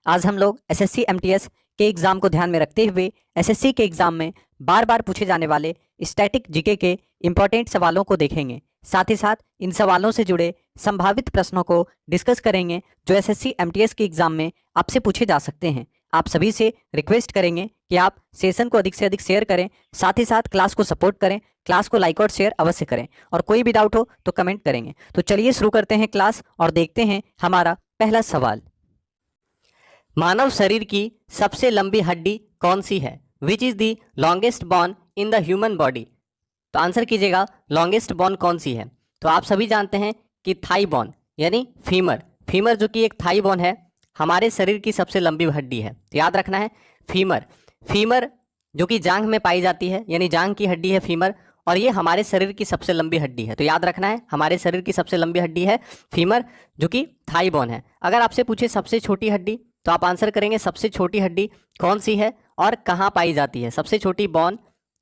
आज हम लोग एसएससी एमटीएस के एग्जाम को ध्यान में रखते हुए एसएससी के एग्जाम में बार बार पूछे जाने वाले स्टैटिक जीके के इंपॉर्टेंट सवालों को देखेंगे। साथ ही साथ इन सवालों से जुड़े संभावित प्रश्नों को डिस्कस करेंगे जो एसएससी एमटीएस के एग्जाम में आपसे पूछे जा सकते हैं। आप सभी से रिक्वेस्ट करेंगे कि आप सेशन को अधिक से अधिक शेयर करें, साथ ही साथ क्लास को सपोर्ट करें, क्लास को लाइक और शेयर अवश्य करें और कोई भी डाउट हो तो कमेंट करेंगे। तो चलिए शुरू करते हैं क्लास और देखते हैं हमारा पहला सवाल। मानव शरीर की सबसे लंबी हड्डी कौन सी है? Which is the longest bone in the human body? तो आंसर कीजिएगा लॉन्गेस्ट बोन कौन सी है। तो आप सभी जानते हैं कि थाई बोन यानी फीमर, फीमर जो कि एक थाई बोन है हमारे शरीर की सबसे लंबी हड्डी है। तो याद रखना है फीमर, फीमर जो कि जांघ में पाई जाती है यानी जांघ की हड्डी है फीमर, और ये हमारे शरीर की सबसे लंबी हड्डी है। तो याद रखना है हमारे शरीर की सबसे लंबी हड्डी है फीमर जो कि थाई बोन है। अगर आपसे पूछे सबसे छोटी हड्डी तो आप आंसर करेंगे सबसे छोटी हड्डी कौन सी है और कहाँ पाई जाती है। सबसे छोटी बोन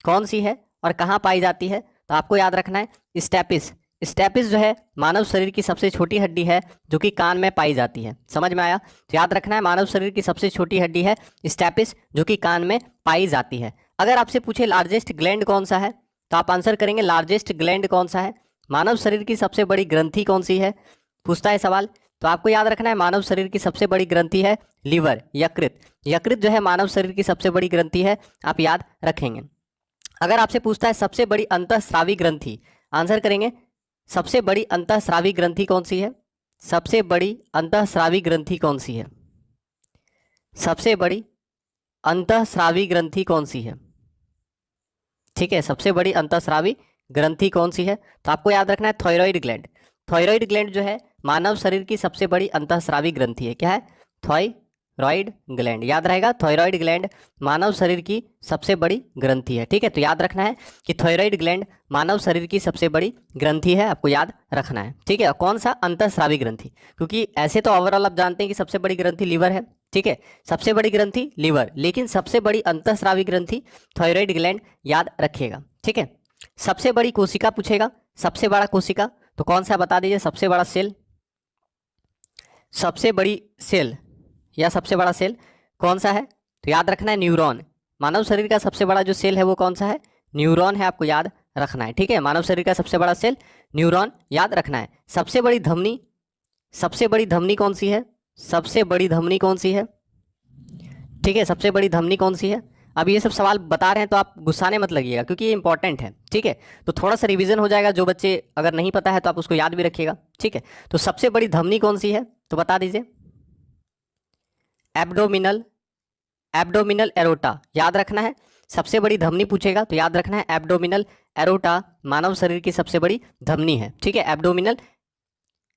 कौन सी है और कहाँ पाई जाती है? तो आपको याद रखना है स्टेपिस। स्टेपिस जो है मानव शरीर की सबसे छोटी हड्डी है जो कि कान में पाई जाती है। समझ में आया? तो याद रखना है मानव शरीर की सबसे छोटी हड्डी है स्टेपिस जो कि कान में पाई जाती है। अगर आपसे पूछे लार्जेस्ट ग्लैंड कौन सा है तो आप आंसर करेंगे लार्जेस्ट ग्लैंड कौन सा है। मानव शरीर की सबसे बड़ी ग्रंथि कौन सी है पूछता है सवाल। तो आपको याद रखना है मानव शरीर की सबसे बड़ी ग्रंथि है लीवर, यकृत। यकृत जो है मानव शरीर की सबसे बड़ी ग्रंथि है, आप याद रखेंगे। अगर आपसे पूछता है सबसे बड़ी अंतःस्रावी ग्रंथि, आंसर करेंगे सबसे बड़ी अंतःस्रावी ग्रंथि कौन सी है। सबसे बड़ी अंतःस्रावी ग्रंथि कौन सी है? सबसे बड़ी अंतःस्रावी ग्रंथि कौन सी है? ठीक है, सबसे बड़ी अंतःस्रावी ग्रंथि कौन सी है? तो आपको याद रखना है थायराइड ग्लैंड। थायराइड ग्लैंड जो है मानव शरीर की सबसे बड़ी अंतःस्रावी ग्रंथि है। क्या है? Thyroid gland. याद रहेगा थायराइड ग्लैंड मानव शरीर की सबसे बड़ी ग्रंथि है। ठीक है, तो याद रखना है कि थायराइड ग्लैंड मानव शरीर की सबसे बड़ी ग्रंथि है, आपको याद रखना है। ठीक है, कौन सा? अंतःस्रावी ग्रंथि, क्योंकि ऐसे तो ओवरऑल आप जानते हैं कि सबसे बड़ी ग्रंथि लीवर है। ठीक है, सबसे बड़ी ग्रंथि लीवर, लेकिन सबसे बड़ी अंतःस्रावी ग्रंथि थायराइड ग्लैंड, याद रखिएगा। ठीक है, सबसे बड़ी कोशिका पूछेगा, सबसे बड़ा कोशिका तो कौन सा बता दीजिए। सबसे बड़ा सेल, सबसे बड़ी सेल या सबसे बड़ा सेल कौन सा है? तो याद रखना है न्यूरॉन। मानव शरीर का सबसे बड़ा जो सेल है वो कौन सा है? न्यूरॉन है, आपको याद रखना है। ठीक है, मानव शरीर का सबसे बड़ा सेल न्यूरॉन, याद रखना है। सबसे बड़ी धमनी, सबसे बड़ी धमनी कौन सी है? सबसे बड़ी धमनी कौन सी है? ठीक है, सबसे बड़ी धमनी कौन सी है? अब ये सब सवाल बता रहे हैं तो आप गुस्साने मत लगिएगा क्योंकि ये इंपॉर्टेंट है। ठीक है, तो थोड़ा सा रिवीजन हो जाएगा। जो बच्चे अगर नहीं पता है तो आप उसको याद भी रखिएगा। ठीक है, तो सबसे बड़ी धमनी कौन सी है तो बता दीजिए। एब्डोमिनल, एब्डोमिनल एरोटा, याद रखना है। सबसे बड़ी धमनी पूछेगा तो याद रखना है एब्डोमिनल एरोटा मानव शरीर की सबसे बड़ी धमनी है। ठीक है, एब्डोमिनल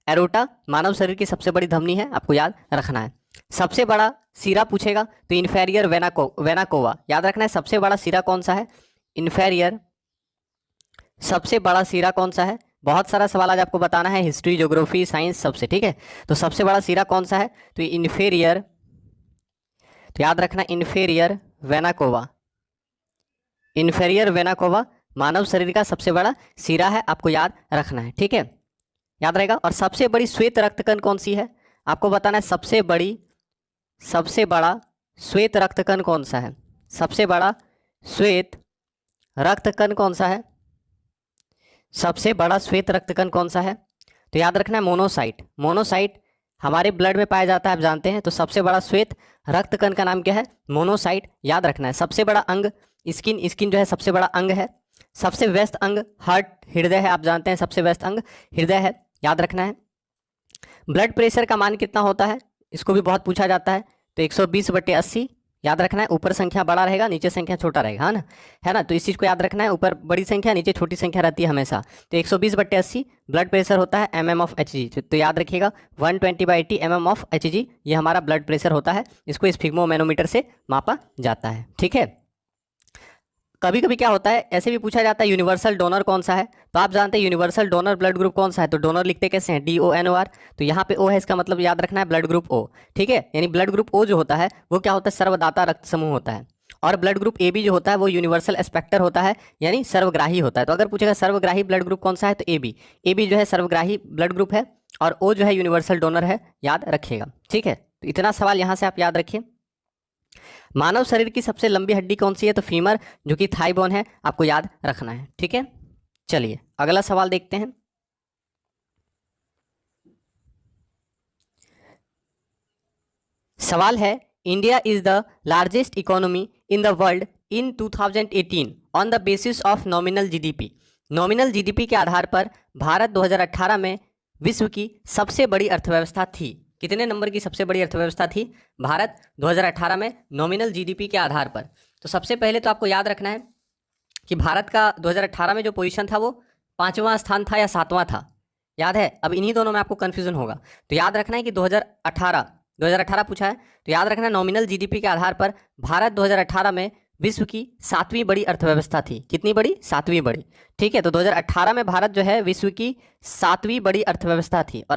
एरोटा मानव शरीर की सबसे बड़ी धमनी है, आपको याद रखना है। सबसे बड़ा सिरा पूछेगा तो इन्फेरियर वेनाकोवा, याद रखना है। सबसे बड़ा सिरा कौन सा है? इन्फेरियर, सबसे बड़ा सिरा कौन सा है? बहुत सारा सवाल आज आपको बताना है, हिस्ट्री, ज्योग्राफी, साइंस, सबसे। ठीक है, तो सबसे बड़ा सिरा कौन सा है? तो इन्फेरियर, तो याद रखना इन्फेरियर वेनाकोवा। इन्फेरियर वेनाकोवा मानव शरीर का सबसे बड़ा सिरा है, आपको याद रखना है। ठीक है, याद रहेगा। और सबसे बड़ी श्वेत रक्तकण कौन सी है? आपको बताना है सबसे बड़ा श्वेत रक्तकण कौन सा है? सबसे बड़ा श्वेत रक्तकण कौन सा है? सबसे बड़ा श्वेत रक्तकण कौन सा है? तो याद रखना है मोनोसाइट। मोनोसाइट हमारे ब्लड में पाया जाता है, आप जानते हैं। तो सबसे बड़ा श्वेत रक्तकण का नाम क्या है? मोनोसाइट, याद रखना है। सबसे बड़ा अंग स्किन, स्किन जो है सबसे बड़ा अंग है। सबसे व्यस्त अंग हार्ट, हृदय है, आप जानते हैं सबसे व्यस्त अंग हृदय है, याद रखना है। ब्लड प्रेशर का मान कितना होता है? इसको भी बहुत पूछा जाता है। तो 120/80, याद रखना है। ऊपर संख्या बड़ा रहेगा, नीचे संख्या छोटा रहेगा, है ना। तो इस चीज़ को याद रखना है, ऊपर बड़ी संख्या नीचे छोटी संख्या रहती है हमेशा। तो 120/80 ब्लड प्रेशर होता है mm/Hg। तो याद रखिएगा 120/80 mm/Hg ये हमारा ब्लड प्रेशर होता है। इसको स्फिग्मोमैनोमीटर से मापा जाता है। ठीक है, कभी कभी क्या होता है ऐसे भी पूछा जाता है यूनिवर्सल डोनर कौन सा है? तो आप जानते हैं यूनिवर्सल डोनर ब्लड ग्रुप कौन सा है? तो डोनर लिखते कैसे हैं? DONOR। तो यहाँ पे O है, इसका मतलब याद रखना है ब्लड ग्रुप O। ठीक है, यानी ब्लड ग्रुप O जो होता है वो क्या होता है? सर्वदाता रक्त समूह होता है। और ब्लड ग्रुप AB जो होता है वो यूनिवर्सल एक्सपेक्टर होता है, यानी सर्वग्राही होता है। तो अगर पूछेगा सर्वग्राही ब्लड ग्रुप कौन सा है तो AB जो है सर्वग्राही ब्लड ग्रुप है और O जो है यूनिवर्सल डोनर है, याद रखिएगा। ठीक है, तो इतना सवाल यहाँ से आप याद रखिए। मानव शरीर की सबसे लंबी हड्डी कौन सी है? तो फीमर, जो कि थाई बोन है, आपको याद रखना है। ठीक है, चलिए अगला सवाल देखते हैं। सवाल है, India is the largest economy in the world in 2018 on the basis of nominal GDP. Nominal GDP के आधार पर भारत 2018 में विश्व की सबसे बड़ी अर्थव्यवस्था थी। कितने नंबर की सबसे बड़ी अर्थव्यवस्था थी भारत 2018 में नॉमिनल जीडीपी के आधार पर? तो सबसे पहले तो आपको याद रखना है कि भारत का 2018 में जो पोजीशन था वो 5वां स्थान था या 7वां था, याद है? अब इन्हीं दोनों में आपको कन्फ्यूजन होगा, तो याद रखना है कि 2018 पूछा है, तो याद रखना नॉमिनल जीडीपी के आधार पर भारत 2018 में विश्व की 7वीं बड़ी अर्थव्यवस्था थी। कितनी बड़ी? 7वीं बड़ी। ठीक है, तो 2018 में भारत जो है विश्व की 7वीं बड़ी अर्थव्यवस्था थी, और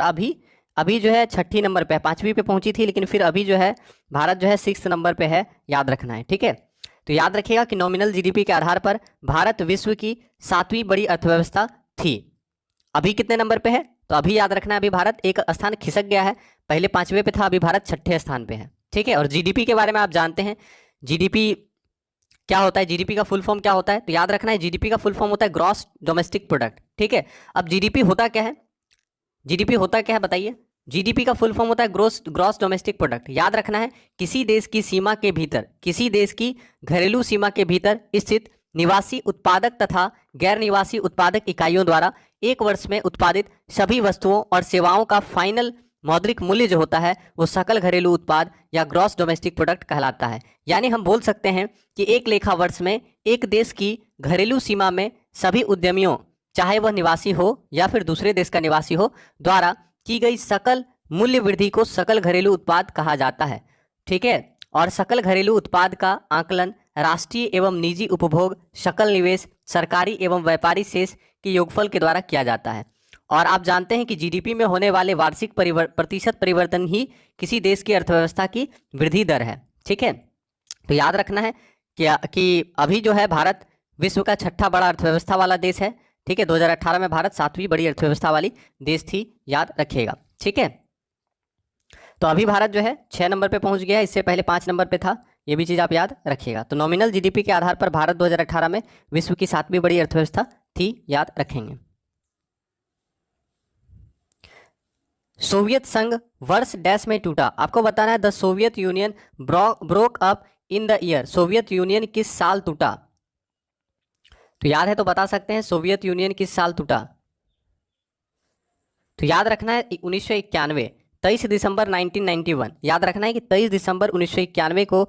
अभी जो है 6 नंबर पे, 5वीं पे पहुंची थी, लेकिन फिर अभी जो है भारत जो है 6 नंबर पे है, याद रखना है। ठीक है, तो याद रखिएगा कि नॉमिनल जीडीपी के आधार पर भारत विश्व की 7वीं बड़ी अर्थव्यवस्था थी। अभी कितने नंबर पे है? तो अभी याद रखना है अभी भारत एक स्थान खिसक गया है, पहले 5वें पे था, अभी भारत 6ठे स्थान पे है। ठीक है, और जीडीपी के बारे में आप जानते हैं, जीडीपी क्या होता है, जीडीपी का फुल फॉर्म क्या होता है? तो याद रखना है जीडीपी का फुल फॉर्म होता है ग्रॉस डोमेस्टिक प्रोडक्ट। ठीक है, अब जीडीपी होता क्या है? जीडीपी होता क्या है बताइए? जीडीपी का फुल फॉर्म होता है ग्रॉस डोमेस्टिक प्रोडक्ट। याद रखना है किसी देश की सीमा के भीतर, किसी देश की घरेलू सीमा के भीतर स्थित निवासी उत्पादक तथा गैर निवासी उत्पादक इकाइयों द्वारा एक वर्ष में उत्पादित सभी वस्तुओं और सेवाओं का फाइनल मौद्रिक मूल्य जो होता है वो सकल घरेलू उत्पाद या ग्रॉस डोमेस्टिक प्रोडक्ट कहलाता है। यानी हम बोल सकते हैं कि एक लेखा वर्ष में एक देश की घरेलू सीमा में सभी उद्यमियों, चाहे वह निवासी हो या फिर दूसरे देश का निवासी हो, द्वारा की गई सकल मूल्य वृद्धि को सकल घरेलू उत्पाद कहा जाता है। ठीक है, और सकल घरेलू उत्पाद का आकलन राष्ट्रीय एवं निजी उपभोग, सकल निवेश, सरकारी एवं व्यापारी शेष के योगफल के द्वारा किया जाता है। और आप जानते हैं कि जीडीपी में होने वाले वार्षिक प्रतिशत परिवर्तन ही किसी देश की अर्थव्यवस्था की वृद्धि दर है। ठीक है, तो याद रखना है कि अभी जो है भारत विश्व का 6ठा बड़ा अर्थव्यवस्था वाला देश है। ठीक है, 2018 में भारत 7वीं बड़ी अर्थव्यवस्था वाली देश थी, याद रखिएगा। ठीक है, तो अभी भारत जो है 6 नंबर पे पहुंच गया है, इससे पहले 5 नंबर पे था, ये भी चीज़ आप याद रखिएगा। तो नॉमिनल जीडीपी के आधार पर भारत 2018 में विश्व की 7वीं बड़ी अर्थव्यवस्था थी, याद रखेंगे। सोवियत संघ वर्ष डैश में टूटा, आपको बताना है the Soviet union broke up in the year. Soviet union किस साल टूटा? तो याद है तो बता सकते हैं सोवियत यूनियन किस साल टूटा? तो याद रखना है 1991, 23 दिसंबर 1991। याद रखना है कि 23 दिसंबर 1991 को,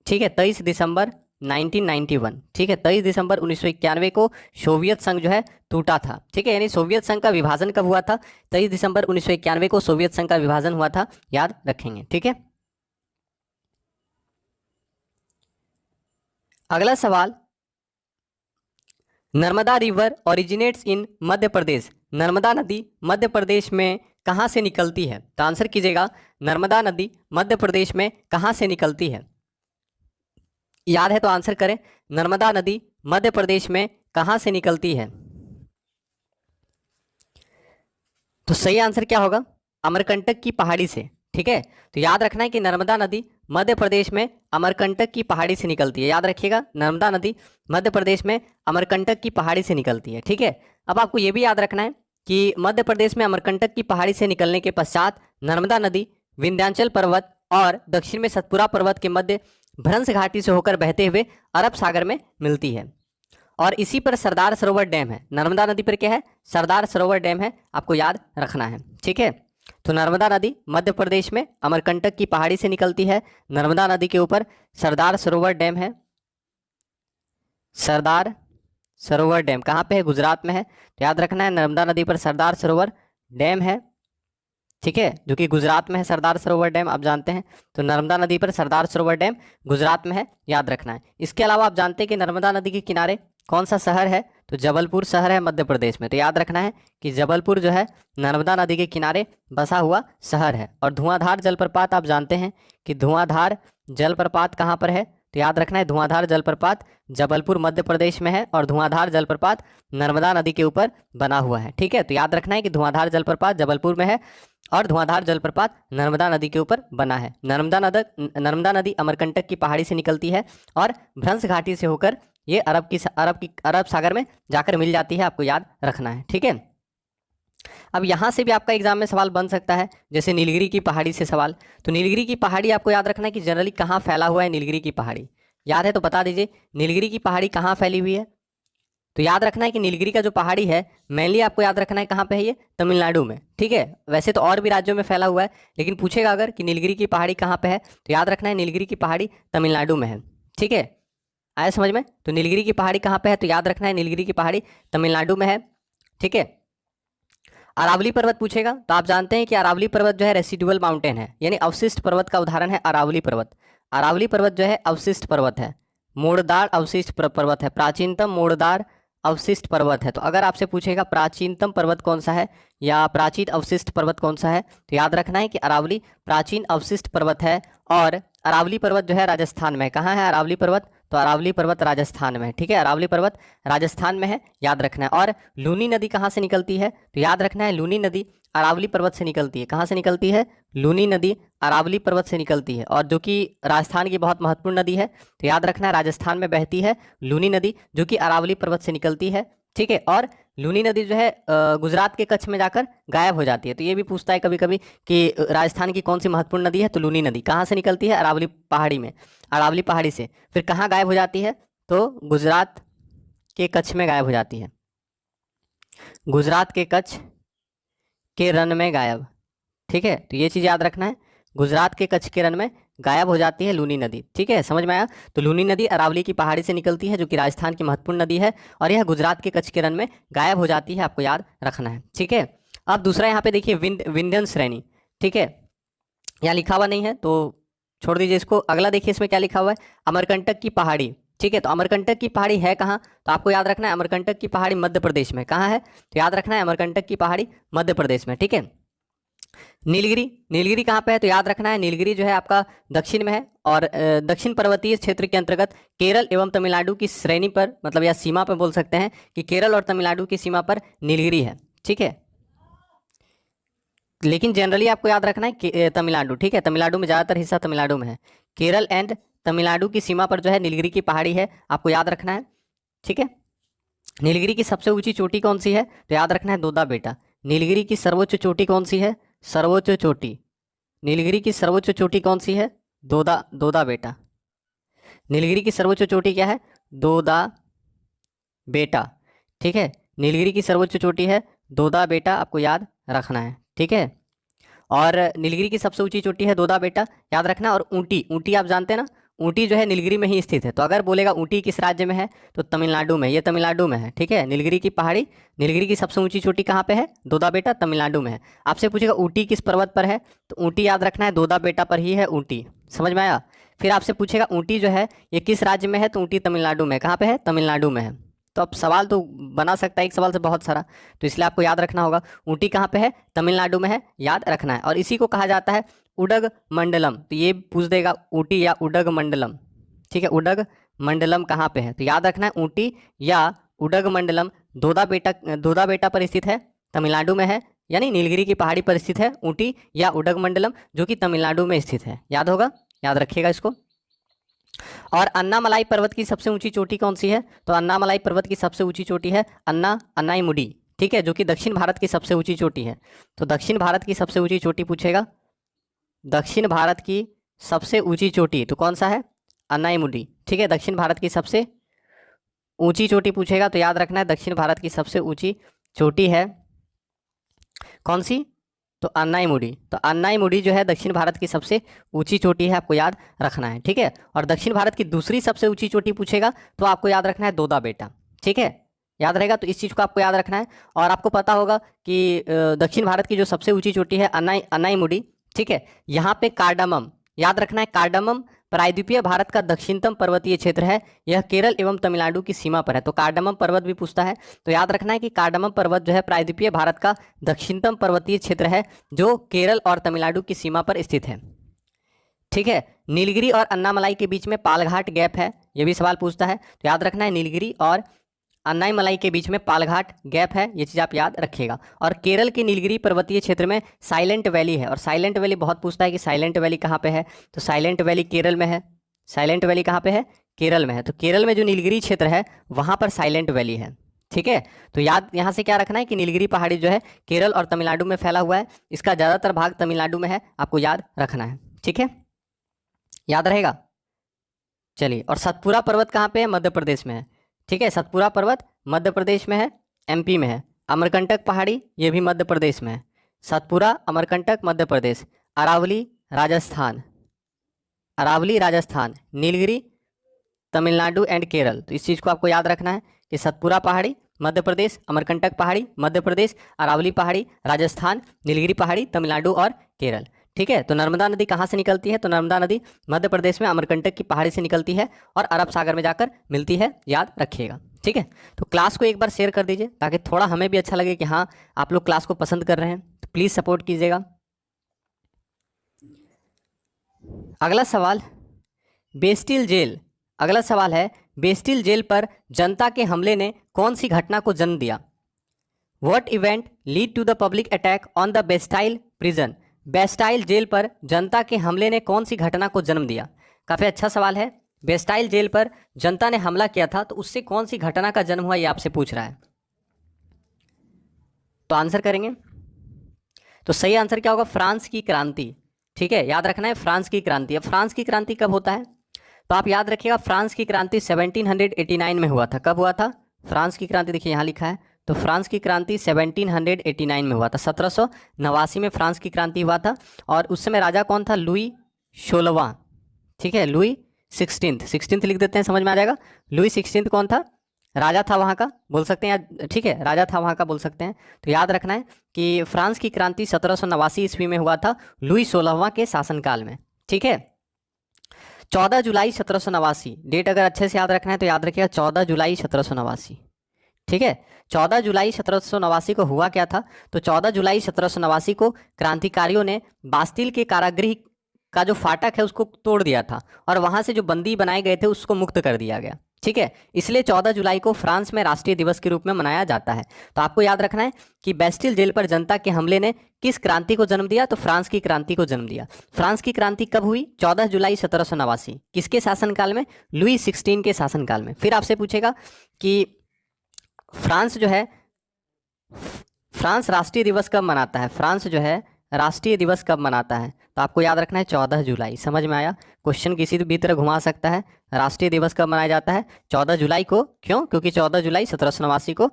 ठीक है, 23 दिसंबर 1991, ठीक है, 23 दिसंबर 1991 को सोवियत संघ जो है टूटा था। ठीक है, यानी सोवियत संघ का विभाजन कब हुआ था? 23 दिसंबर 1991 को सोवियत संघ का विभाजन हुआ था, याद रखेंगे। ठीक है, अगला सवाल, नर्मदा रिवर ओरिजिनेट्स इन मध्य प्रदेश। नर्मदा नदी मध्य प्रदेश में कहाँ से निकलती है? तो आंसर कीजिएगा, नर्मदा नदी मध्य प्रदेश में कहाँ से निकलती है? याद है तो आंसर करें, नर्मदा नदी मध्य प्रदेश में कहाँ से निकलती है? तो सही आंसर क्या होगा? अमरकंटक की पहाड़ी से। ठीक है, तो याद रखना है कि नर्मदा नदी मध्य प्रदेश में अमरकंटक की पहाड़ी से निकलती है, याद रखिएगा, नर्मदा नदी मध्य प्रदेश में अमरकंटक की पहाड़ी से निकलती है। ठीक है, अब आपको ये भी याद रखना है कि मध्य प्रदेश में अमरकंटक की पहाड़ी से निकलने के पश्चात नर्मदा नदी विंध्याचल पर्वत और दक्षिण में सतपुरा पर्वत के मध्य भ्रंश घाटी से होकर बहते हुए अरब सागर में मिलती है। और इसी पर सरदार सरोवर डैम है। नर्मदा नदी पर क्या है? सरदार सरोवर डैम है, आपको याद रखना है। ठीक है, तो नर्मदा नदी मध्य प्रदेश में अमरकंटक की पहाड़ी से निकलती है। नर्मदा नदी के ऊपर सरदार सरोवर डैम है। सरदार सरोवर डैम कहाँ पे है? गुजरात में है। तो याद रखना है नर्मदा नदी पर सरदार सरोवर डैम है, ठीक है, जो कि गुजरात में है। सरदार सरोवर डैम आप जानते हैं, तो नर्मदा नदी पर सरदार सरोवर डैम गुजरात में है, याद रखना है। इसके अलावा आप जानते हैं कि नर्मदा नदी के किनारे कौन सा शहर है? तो जबलपुर शहर है मध्य प्रदेश में। तो याद रखना है कि जबलपुर जो है नर्मदा नदी के किनारे बसा हुआ शहर है। और धुआंधार जलप्रपात आप जानते हैं कि धुआंधार जलप्रपात कहाँ पर है? तो याद रखना है धुआंधार जलप्रपात जबलपुर मध्य प्रदेश में है और धुआंधार जलप्रपात नर्मदा नदी के ऊपर बना हुआ है। ठीक है, तो याद रखना है कि धुआंधार जलप्रपात जबलपुर में है और धुआंधार जलप्रपात नर्मदा नदी के ऊपर बना है। नर्मदा नदी अमरकंटक की पहाड़ी से निकलती है और भ्रंश घाटी से होकर ये अरब सागर में जाकर मिल जाती है, आपको याद रखना है। ठीक है, अब यहाँ से भी आपका एग्जाम में सवाल बन सकता है, जैसे नीलगिरी की पहाड़ी से सवाल। तो नीलगिरी की पहाड़ी आपको याद रखना है कि जनरली कहाँ फैला हुआ है नीलगिरी की पहाड़ी, याद है तो बता दीजिए नीलगिरी की पहाड़ी कहाँ फैली हुई है। तो याद रखना है कि नीलगिरी का जो पहाड़ी है मेनली आपको याद रखना है कहाँ पे है, ये तमिलनाडु में। ठीक है, वैसे तो और भी राज्यों में फैला हुआ है, लेकिन पूछेगा अगर कि नीलगिरी की पहाड़ी कहाँ पे है, तो याद रखना है नीलगिरी की पहाड़ी तमिलनाडु में है। ठीक है, आया समझ में। तो नीलगिरी की पहाड़ी कहाँ पे है, तो याद रखना है नीलगिरी की पहाड़ी तमिलनाडु में है। ठीक है, अरावली पर्वत पूछेगा तो आप जानते हैं कि अरावली पर्वत जो है रेसिडुअल माउंटेन है, यानी अवशिष्ट पर्वत का उदाहरण है अरावली पर्वत। अरावली पर्वत जो है अवशिष्ट पर्वत है, मोड़दार अवशिष्ट पर्वत है, प्राचीनतम मोड़दार अवशिष्ट पर्वत है। तो अगर आपसे पूछेगा प्राचीनतम पर्वत कौन सा है या प्राचीन अवशिष्ट पर्वत कौन सा है, तो याद रखना है कि अरावली प्राचीन अवशिष्ट पर्वत है। और अरावली पर्वत जो है राजस्थान में, कहाँ है अरावली पर्वत, तो अरावली पर्वत राजस्थान में है। ठीक है, अरावली पर्वत राजस्थान में है, याद रखना है। और लूनी नदी कहाँ से निकलती है, तो याद रखना है लूनी नदी अरावली पर्वत से निकलती है। कहाँ से निकलती है, लूनी नदी अरावली पर्वत से निकलती है, और जो कि राजस्थान की बहुत महत्वपूर्ण नदी है। तो याद रखना है राजस्थान में बहती है लूनी नदी, जो कि अरावली पर्वत से निकलती है। ठीक है, और लूनी नदी जो है गुजरात के कच्छ में जाकर गायब हो जाती है। तो ये भी पूछता है कभी कभी कि राजस्थान की कौन सी महत्वपूर्ण नदी है, तो लूनी नदी कहाँ से निकलती है, अरावली पहाड़ी में, अरावली पहाड़ी से फिर कहाँ गायब हो जाती है, तो गुजरात के कच्छ में गायब हो जाती है, गुजरात के कच्छ के रण में गायब। ठीक है, तो ये चीज़ याद रखना है, गुजरात के कच्छ के रण में गायब हो जाती है लूनी नदी। ठीक है, समझ में आया। तो लूनी नदी अरावली की पहाड़ी से निकलती है, जो कि राजस्थान की महत्वपूर्ण नदी है, और यह गुजरात के कच्छ के रण में गायब हो जाती है, आपको याद रखना है। ठीक है, अब दूसरा यहाँ पे देखिए विंध्यन श्रेणी। ठीक है, यहाँ लिखा हुआ नहीं है तो छोड़ दीजिए इसको। अगला देखिए इसमें क्या लिखा हुआ है, अमरकंटक की पहाड़ी। ठीक है, तो अमरकंटक की पहाड़ी है कहाँ, तो आपको याद रखना है अमरकंटक की पहाड़ी मध्य प्रदेश में। कहाँ है, तो याद रखना है अमरकंटक की पहाड़ी मध्य प्रदेश में। ठीक है, नीलगिरी कहाँ पे है, तो याद रखना है नीलगिरी जो है आपका दक्षिण में है, और दक्षिण पर्वतीय क्षेत्र के अंतर्गत केरल एवं तमिलनाडु की श्रेणी पर, मतलब या सीमा पर बोल सकते हैं कि केरल और तमिलनाडु की सीमा पर नीलगिरी है। ठीक है, लेकिन जनरली आपको याद रखना है कि तमिलनाडु। ठीक है, तमिलनाडु में ज़्यादातर हिस्सा तमिलनाडु में है, केरल एंड तमिलनाडु की सीमा पर जो है नीलगिरी की पहाड़ी है, आपको याद रखना है। ठीक है, नीलगिरी की सबसे ऊंची चोटी कौन सी है, तो याद रखना है दोदा बेटा। नीलगिरी की सर्वोच्च चोटी कौन सी है, सर्वोच्च चोटी, नीलगिरी की सर्वोच्च चोटी कौन सी है, दोदा बेटा। नीलगिरी की सर्वोच्च चोटी क्या है, दोदा बेटा। ठीक है, नीलगिरी की सर्वोच्च चोटी है दोदा बेटा, आपको याद रखना है। ठीक है, और नीलगिरी की सबसे ऊंची चोटी है दोदा बेटा, याद रखना। और ऊटी आप जानते हैं ना, ऊटी जो है नीलगिरी में ही स्थित है। तो अगर बोलेगा ऊटी किस राज्य में है, तो तमिलनाडु में, ये तमिलनाडु में है। ठीक है, नीलगिरी की पहाड़ी, नीलगिरी की सबसे ऊंची चोटी कहाँ पे है, दोदा बेटा, तमिलनाडु में है। आपसे पूछेगा ऊटी किस पर्वत पर है, तो ऊटी याद रखना है दोदा बेटा पर ही है ऊटी। समझ में आया। फिर आपसे पूछेगा ऊटी जो है ये किस राज्य में है, तो ऊटी तमिलनाडु में। कहाँ पे है, तमिलनाडु में है। तो अब सवाल तो बना सकता है एक सवाल से बहुत सारा, तो इसलिए आपको याद रखना होगा ऊटी कहाँ पे है, तमिलनाडु में है, याद रखना है। और इसी को कहा जाता है उडग मंडलम, तो ये पूछ देगा ऊटी या उडग मंडलम। ठीक है, उडग मंडलम कहाँ पे है, तो याद रखना है ऊटी या उडग मंडलम दोदा बेटा पर स्थित है, तमिलनाडु में है, यानी नीलगिरी की पहाड़ी पर स्थित है ऊटी या उडग मंडलम, जो कि तमिलनाडु में स्थित है। याद होगा, याद रखिएगा इसको। और अन्नामलाई पर्वत की सबसे ऊंची चोटी कौन सी है, तो अन्नामलाई पर्वत की सबसे ऊंची चोटी है अन्नाईमुडी। ठीक है, जो कि दक्षिण भारत की सबसे ऊंची चोटी है। तो दक्षिण भारत की सबसे ऊंची चोटी पूछेगा, दक्षिण भारत की सबसे ऊंची चोटी तो कौन सा है, अन्नाईमुडी। ठीक है, दक्षिण भारत की सबसे ऊंची चोटी पूछेगा तो याद रखना है दक्षिण भारत की सबसे ऊंची चोटी है कौन सी, तो अन्नाईमुडी। तो अन्नाईमुडी जो है दक्षिण भारत की सबसे ऊंची चोटी है, आपको याद रखना है। ठीक है, और दक्षिण भारत की दूसरी सबसे ऊंची चोटी पूछेगा तो आपको याद रखना है दोदा बेटा। ठीक है, याद रहेगा, तो इस चीज़ को आपको याद रखना है। और आपको पता होगा कि दक्षिण भारत की जो सबसे ऊंची चोटी है अन्नाईमुडी। ठीक है, यहाँ पे कार्डामम याद रखना है, कार्डामम प्रायद्वीपीय भारत का दक्षिणतम पर्वतीय क्षेत्र है, यह केरल एवं तमिलनाडु की सीमा पर है। तो कार्डामम पर्वत भी पूछता है, तो याद रखना है कि कार्डामम पर्वत जो है प्रायद्वीपीय भारत का दक्षिणतम पर्वतीय क्षेत्र है, जो केरल और तमिलनाडु की सीमा पर स्थित है। ठीक है। नीलगिरी और अन्नामलाई के बीच में पालघाट गैप है, ये भी सवाल पूछता है, तो याद रखना है नीलगिरी और अन्नामलाई के बीच में पालघाट गैप है, ये चीज़ आप याद रखिएगा। और केरल के नीलगिरी पर्वतीय क्षेत्र में साइलेंट वैली है, और साइलेंट वैली बहुत पूछता है कि साइलेंट वैली कहाँ पे है, तो साइलेंट वैली केरल में है। साइलेंट वैली कहाँ पे है, केरल में है। तो केरल में जो नीलगिरी क्षेत्र है वहाँ पर साइलेंट वैली है, ठीक है। तो याद यहाँ से क्या रखना है कि नीलगिरी पहाड़ी जो है केरल और तमिलनाडु में फैला हुआ है, इसका ज़्यादातर भाग तमिलनाडु में है, आपको याद रखना है, ठीक है, याद रहेगा। चलिए, और सतपुरा पर्वत कहाँ पे है, मध्य प्रदेश में है, ठीक है। सतपुरा पर्वत मध्य प्रदेश में है, एमपी में है। अमरकंटक पहाड़ी ये भी मध्य प्रदेश में है। सतपुरा, अमरकंटक मध्य प्रदेश। अरावली राजस्थान, अरावली राजस्थान। नीलगिरी तमिलनाडु एंड केरल। तो इस चीज़ को आपको याद रखना है कि सतपुरा पहाड़ी मध्य प्रदेश, अमरकंटक पहाड़ी मध्य प्रदेश, अरावली पहाड़ी राजस्थान, नीलगिरी पहाड़ी तमिलनाडु और केरल, ठीक है। तो नर्मदा नदी कहाँ से निकलती है, तो नर्मदा नदी मध्य प्रदेश में अमरकंटक की पहाड़ी से निकलती है और अरब सागर में जाकर मिलती है, याद रखिएगा, ठीक है। तो क्लास को एक बार शेयर कर दीजिए ताकि थोड़ा हमें भी अच्छा लगे कि हाँ आप लोग क्लास को पसंद कर रहे हैं, तो प्लीज़ सपोर्ट कीजिएगा। अगला सवाल, बेस्टिल जेल। अगला सवाल है, बेस्टिल जेल पर जनता के हमले ने कौन सी घटना को जन्म दिया। What event lead to the public attack on the Bastille prison. Bastille jail पर जनता के हमले ने कौन सी घटना को जन्म दिया। काफ़ी अच्छा सवाल है। बेस्टाइल जेल पर जनता ने हमला किया था तो उससे कौन सी घटना का जन्म हुआ, ये आपसे पूछ रहा है। तो आंसर करेंगे, तो सही आंसर क्या होगा, फ्रांस की क्रांति, ठीक है, याद रखना है फ्रांस की क्रांति। अब फ्रांस की क्रांति कब होता है, तो आप याद रखिएगा फ्रांस की क्रांति 1789 में हुआ था। कब हुआ था फ्रांस की क्रांति, देखिए यहाँ लिखा है, तो फ्रांस की क्रांति 1789 में हुआ था। 1789 में फ्रांस की क्रांति हुआ था। और उस समय राजा कौन था, लुई 16वां, ठीक है, लुई 16 लिख देते हैं, समझ में आ जाएगा। लुई 16 कौन था, राजा था वहाँ का, बोल सकते हैं या, ठीक है, राजा था वहाँ का बोल सकते हैं। तो याद रखना है कि फ्रांस की क्रांति 1789 ईस्वी में हुआ था, लुई 16वां के शासनकाल में, ठीक है। 14 जुलाई 1789, डेट अगर अच्छे से याद रखना है तो याद रखिएगा 14 जुलाई 1789, ठीक है। 14 जुलाई 1789 को हुआ क्या था, तो 14 जुलाई 1789 को क्रांतिकारियों ने बास्तिल के कारागृह का जो फाटक है उसको तोड़ दिया था और वहाँ से जो बंदी बनाए गए थे उसको मुक्त कर दिया गया, ठीक है। इसलिए 14 जुलाई को फ्रांस में राष्ट्रीय दिवस के रूप में मनाया जाता है। तो आपको याद रखना है कि बेस्टिल जेल पर जनता के हमले ने किस क्रांति को जन्म दिया, तो फ्रांस की क्रांति को जन्म दिया। फ्रांस की क्रांति कब हुई, 14 जुलाई 1789, किसके शासनकाल में, लुई 16 के शासनकाल में। फिर आपसे पूछेगा कि फ्रांस जो है, फ्रांस राष्ट्रीय दिवस कब मनाता है, फ्रांस जो है राष्ट्रीय दिवस कब मनाता है, तो आपको याद रखना है 14 जुलाई। समझ में आया, क्वेश्चन किसी भी तरह घुमा सकता है। राष्ट्रीय दिवस कब मनाया जाता है, 14 जुलाई को। क्यों, क्योंकि 14 जुलाई 1789 को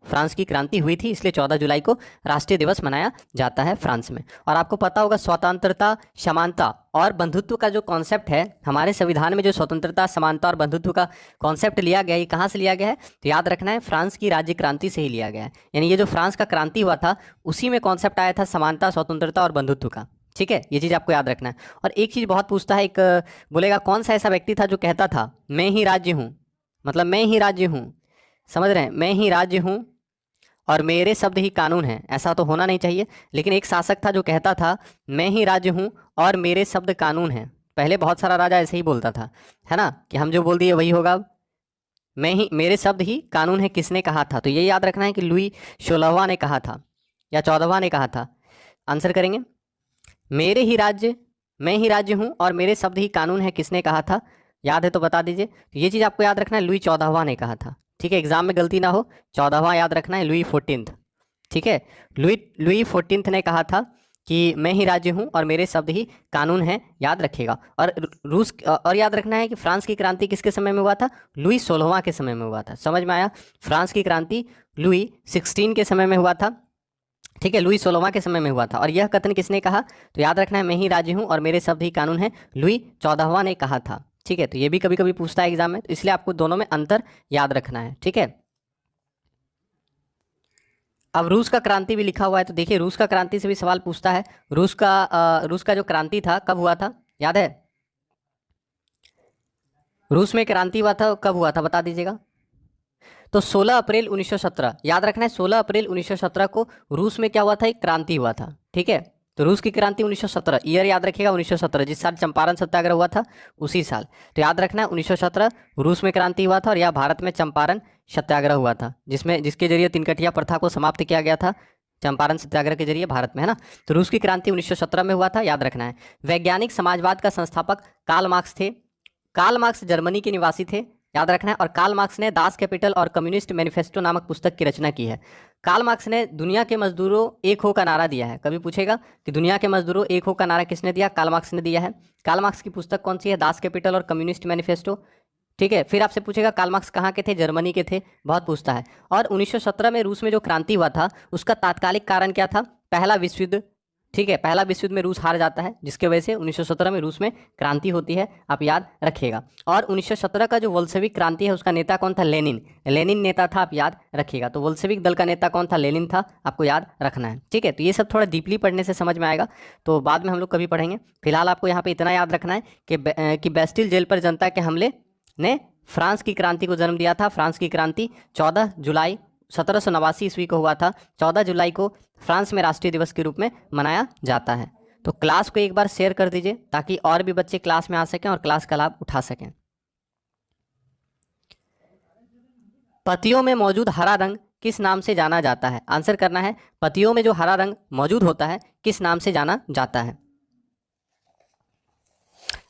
फ्रांस की क्रांति हुई थी, इसलिए 14 जुलाई को राष्ट्रीय दिवस मनाया जाता है फ्रांस में। और आपको पता होगा स्वतंत्रता, समानता और बंधुत्व का जो कॉन्सेप्ट है हमारे संविधान में, जो स्वतंत्रता, समानता और बंधुत्व का कॉन्सेप्ट लिया गया है, ये कहाँ से लिया गया है, तो याद रखना है फ्रांस की राज्य क्रांति से ही लिया गया है। यानी ये जो फ्रांस का क्रांति हुआ था उसी में कॉन्सेप्ट आया था समानता, स्वतंत्रता और बंधुत्व का, ठीक है। ये चीज़ आपको याद रखना है। और एक चीज़ बहुत पूछता है, एक बोलेगा कौन सा ऐसा व्यक्ति था जो कहता था मैं ही राज्य हूँ, मतलब मैं ही राज्य हूँ, समझ रहे हैं, मैं ही राज्य हूँ और मेरे शब्द ही कानून हैं। ऐसा तो होना नहीं चाहिए, लेकिन एक शासक था जो कहता था मैं ही राज्य हूँ और मेरे शब्द कानून हैं। पहले बहुत सारा राजा ऐसे ही बोलता था, है ना, कि हम जो बोल दिए वही होगा, मैं ही, मेरे शब्द ही कानून है। किसने कहा था, तो ये याद रखना है कि लुई 16वां ने कहा था या 14वां ने कहा था। आंसर करेंगे, मेरे ही राज्य, मैं ही राज्य हूँ और मेरे शब्द ही कानून है, किसने कहा था, याद है तो बता दीजिए। तो ये चीज़ आपको याद रखना है, लुई 14वां ने कहा था, ठीक है, एग्जाम में गलती ना हो। 14वां याद रखना है, लुई 14, ठीक है। लुई 14 ने कहा था कि मैं ही राज्य हूँ और मेरे शब्द ही कानून हैं, याद रखिएगा। और रूस, और याद रखना है कि फ्रांस की क्रांति किसके समय में हुआ था, लुई 16वां के समय में हुआ था। समझ में आया, फ्रांस की क्रांति लुई 16 के समय में हुआ था, ठीक है, लुई 16वां के समय में हुआ था। और यह कथन किसने कहा, तो याद रखना है मैं ही राज्य हूँ और मेरे शब्द ही कानून है, लुई 14वां ने कहा था, ठीक है। तो ये भी कभी कभी पूछता है एग्जाम में, तो इसलिए आपको दोनों में अंतर याद रखना है, ठीक है। अब रूस का क्रांति भी लिखा हुआ है, तो देखिए रूस का क्रांति से भी सवाल पूछता है। रूस का जो क्रांति था कब हुआ था, याद है, रूस में क्रांति हुआ था कब हुआ था, बता दीजिएगा। तो 16 अप्रैल 1917, याद रखना है 16 अप्रैल 1917 को रूस में क्या हुआ था, एक क्रांति हुआ था, ठीक है। तो रूस की क्रांति 1917, ईयर याद रखिएगा 1917, जिस साल चंपारण सत्याग्रह हुआ था उसी साल। तो याद रखना है 1917 रूस में क्रांति हुआ था और यह भारत में चंपारण सत्याग्रह हुआ था, जिसके जरिए तिनकठिया प्रथा को समाप्त किया गया था चंपारण सत्याग्रह के जरिए भारत में, है ना। तो रूस की क्रांति 1917 में हुआ था, याद रखना है। वैज्ञानिक समाजवाद का संस्थापक कार्ल मार्क्स थे। कार्ल मार्क्स जर्मनी के निवासी थे, याद रखना है। और कार्ल मार्क्स ने दास कैपिटल और कम्युनिस्ट मैनिफेस्टो नामक पुस्तक की रचना की है। कार्ल मार्क्स ने दुनिया के मजदूरों एक हो का नारा दिया है। कभी पूछेगा कि दुनिया के मजदूरों एक हो का नारा किसने दिया? कार्ल मार्क्स ने दिया है। कार्ल मार्क्स की पुस्तक कौन सी है? दास कैपिटल और कम्युनिस्ट मैनिफेस्टो, ठीक है। फिर आपसे पूछेगा कार्ल मार्क्स कहाँ के थे? जर्मनी के थे, बहुत पूछता है। और 1917 में रूस में जो क्रांति हुआ था उसका तात्कालिक कारण क्या था? पहला विश्व युद्ध, ठीक है। पहला विश्व युद्ध में रूस हार जाता है, जिसके वजह से 1917 में रूस में क्रांति होती है, आप याद रखिएगा। और 1917 का जो वोल्शेविक क्रांति है उसका नेता कौन था? लेनिन। लेनिन नेता था, आप याद रखिएगा। तो वोल्शेविक दल का नेता कौन था? लेनिन था, आपको याद रखना है, ठीक है। तो ये सब थोड़ा डीपली पढ़ने से समझ में आएगा, तो बाद में हम लोग कभी पढ़ेंगे। फिलहाल आपको यहाँ पे इतना याद रखना है कि बेस्टिल जेल पर जनता के हमले ने फ्रांस की क्रांति को जन्म दिया था। फ्रांस की क्रांति 14 जुलाई 1789 ईस्वी को हुआ था। 14 जुलाई को फ्रांस में राष्ट्रीय दिवस के रूप में मनाया जाता है। तो क्लास को एक बार शेयर कर दीजिए ताकि और भी बच्चे क्लास में आ सकें और क्लास का लाभ उठा सकें। पत्तियों में मौजूद हरा रंग किस नाम से जाना जाता है? आंसर करना है, पत्तियों में जो हरा रंग मौजूद होता है किस नाम से जाना जाता है?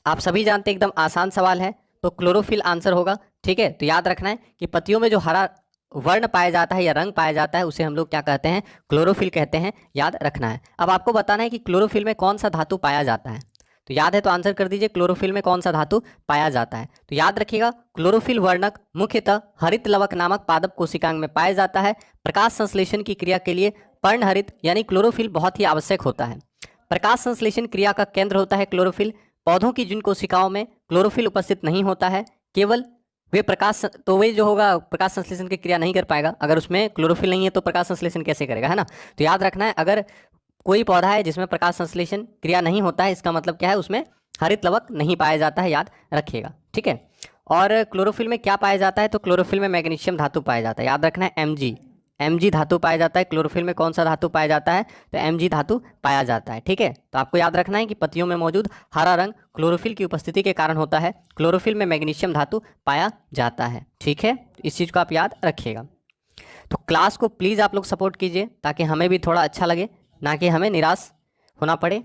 आप सभी जानते हैं, एकदम आसान सवाल है, तो क्लोरोफिल आंसर होगा, ठीक है। तो याद रखना है कि पत्तियों में जो हरा वर्ण पाया जाता है या रंग पाया जाता है उसे हम लोग क्या कहते हैं? क्लोरोफिल कहते हैं, याद रखना है। अब आपको बताना है कि क्लोरोफिल में कौन सा धातु पाया जाता है। तो याद है तो आंसर कर दीजिए, क्लोरोफिल में कौन सा धातु पाया जाता है। तो याद रखिएगा, क्लोरोफिल वर्णक मुख्यतः हरित लवक नामक पादप कोशिकांग में पाया जाता है। प्रकाश संश्लेषण की क्रिया के लिए पर्णहरित यानी क्लोरोफिल बहुत ही आवश्यक होता है। प्रकाश संश्लेषण क्रिया का केंद्र होता है क्लोरोफिल। पौधों की जिन कोशिकाओं में क्लोरोफिल उपस्थित नहीं होता है, केवल वे तो वे जो होगा प्रकाश संश्लेषण की क्रिया नहीं कर पाएगा। अगर उसमें क्लोरोफिल नहीं है तो प्रकाश संश्लेषण कैसे करेगा, है ना। तो याद रखना है, अगर कोई पौधा है जिसमें प्रकाश संश्लेषण क्रिया नहीं होता है, इसका मतलब क्या है? उसमें हरित लवक नहीं पाया जाता है, याद रखिएगा, ठीक है। और क्लोरोफिल में क्या पाया जाता है? तो क्लोरोफिल में मैग्नीशियम धातु पाया जाता है, याद रखना है। Mg धातु पाया जाता है। क्लोरोफिल में कौन सा धातु पाया जाता है? तो Mg धातु पाया जाता है, ठीक है। तो आपको याद रखना है कि पत्तियों में मौजूद हरा रंग क्लोरोफिल की उपस्थिति के कारण होता है। क्लोरोफिल में मैग्नीशियम धातु पाया जाता है, ठीक है। इस चीज़ को आप याद रखिएगा। तो क्लास को प्लीज़ आप लोग सपोर्ट कीजिए ताकि हमें भी थोड़ा अच्छा लगे, ना कि हमें निराश होना पड़े।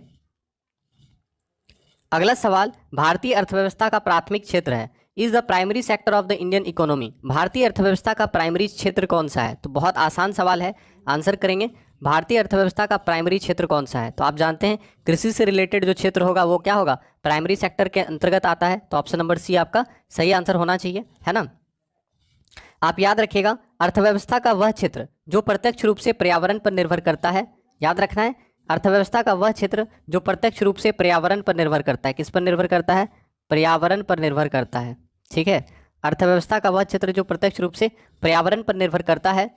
अगला सवाल, भारतीय अर्थव्यवस्था का प्राथमिक क्षेत्र है is the primary sector of the Indian economy. भारतीय अर्थव्यवस्था का प्राइमरी क्षेत्र कौन सा है? तो बहुत आसान सवाल है, आंसर करेंगे भारतीय अर्थव्यवस्था का प्राइमरी क्षेत्र कौन सा है। तो आप जानते हैं कृषि से रिलेटेड जो क्षेत्र होगा वो क्या होगा? प्राइमरी सेक्टर के अंतर्गत आता है। तो ऑप्शन नंबर सी आपका सही आंसर होना चाहिए, है ना। आप याद रखिएगा, अर्थव्यवस्था का वह क्षेत्र जो प्रत्यक्ष रूप से पर्यावरण पर निर्भर करता है, याद रखना है। अर्थव्यवस्था का वह क्षेत्र जो प्रत्यक्ष रूप से पर्यावरण पर निर्भर करता है। किस पर निर्भर करता है? पर्यावरण पर निर्भर करता है, ठीक है। अर्थव्यवस्था का वह क्षेत्र जो प्रत्यक्ष रूप से पर्यावरण पर निर्भर करता है,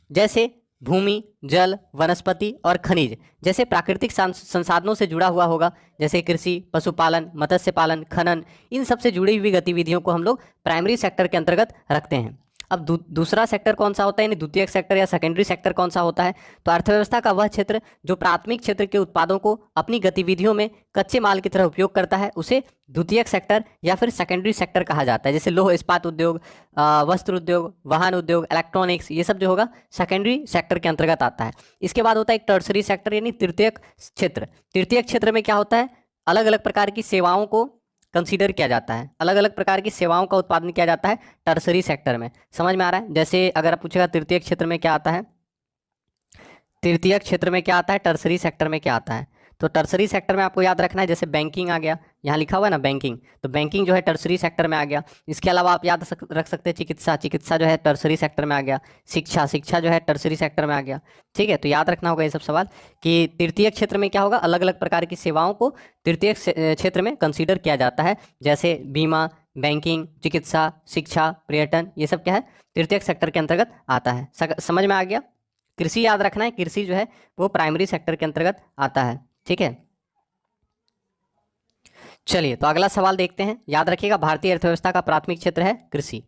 जैसे भूमि, जल, वनस्पति और खनिज जैसे प्राकृतिक संसाधनों से जुड़ा हुआ होगा, जैसे कृषि, पशुपालन, मत्स्य पालन, खनन, इन सब से जुड़ी हुई गतिविधियों को हम लोग प्राइमरी सेक्टर के अंतर्गत रखते हैं। अब दूसरा सेक्टर कौन सा होता है, यानी द्वितीयक सेक्टर या सेकेंडरी सेक्टर कौन सा होता है? तो अर्थव्यवस्था का वह क्षेत्र जो प्राथमिक क्षेत्र के उत्पादों को अपनी गतिविधियों में कच्चे माल की तरह उपयोग करता है उसे द्वितीयक सेक्टर या फिर सेकेंडरी सेक्टर कहा जाता है। जैसे लौह इस्पात उद्योग, वस्त्र उद्योग, वाहन उद्योग, इलेक्ट्रॉनिक्स, ये सब जो होगा सेकेंडरी सेक्टर के अंतर्गत आता है। इसके बाद होता है एक टर्सरी सेक्टर यानी तृतीयक क्षेत्र। तृतीयक क्षेत्र में क्या होता है? अलग अलग प्रकार की सेवाओं को कंसीडर किया जाता है, अलग अलग प्रकार की सेवाओं का उत्पादन किया जाता है टर्सरी सेक्टर में। समझ में आ रहा है? जैसे अगर आप पूछेगा तृतीयक क्षेत्र में क्या आता है, तृतीयक क्षेत्र में क्या आता है, टर्सरी सेक्टर में क्या आता है? तो टर्सरी सेक्टर में आपको याद रखना है, जैसे बैंकिंग आ गया, यहाँ लिखा हुआ है ना बैंकिंग, तो बैंकिंग जो है टर्सरी सेक्टर में आ गया। इसके अलावा आप याद रख सकते हैं चिकित्सा जो है टर्सरी सेक्टर में आ गया। शिक्षा जो है टर्सरी सेक्टर में आ गया, ठीक है। तो याद रखना होगा ये सब सवाल कि तृतीयक क्षेत्र में क्या होगा, अलग अलग प्रकार की सेवाओं को तृतीयक क्षेत्र में कंसीडर किया जाता है, जैसे बीमा, बैंकिंग, चिकित्सा, शिक्षा, पर्यटन, ये सब क्या है, तृतीयक सेक्टर के अंतर्गत आता है। समझ में आ गया? कृषि याद रखना है, कृषि जो है वो प्राइमरी सेक्टर के अंतर्गत आता है, ठीक है। चलिए तो अगला सवाल देखते हैं। याद रखिएगा, भारतीय अर्थव्यवस्था का प्राथमिक क्षेत्र है कृषि।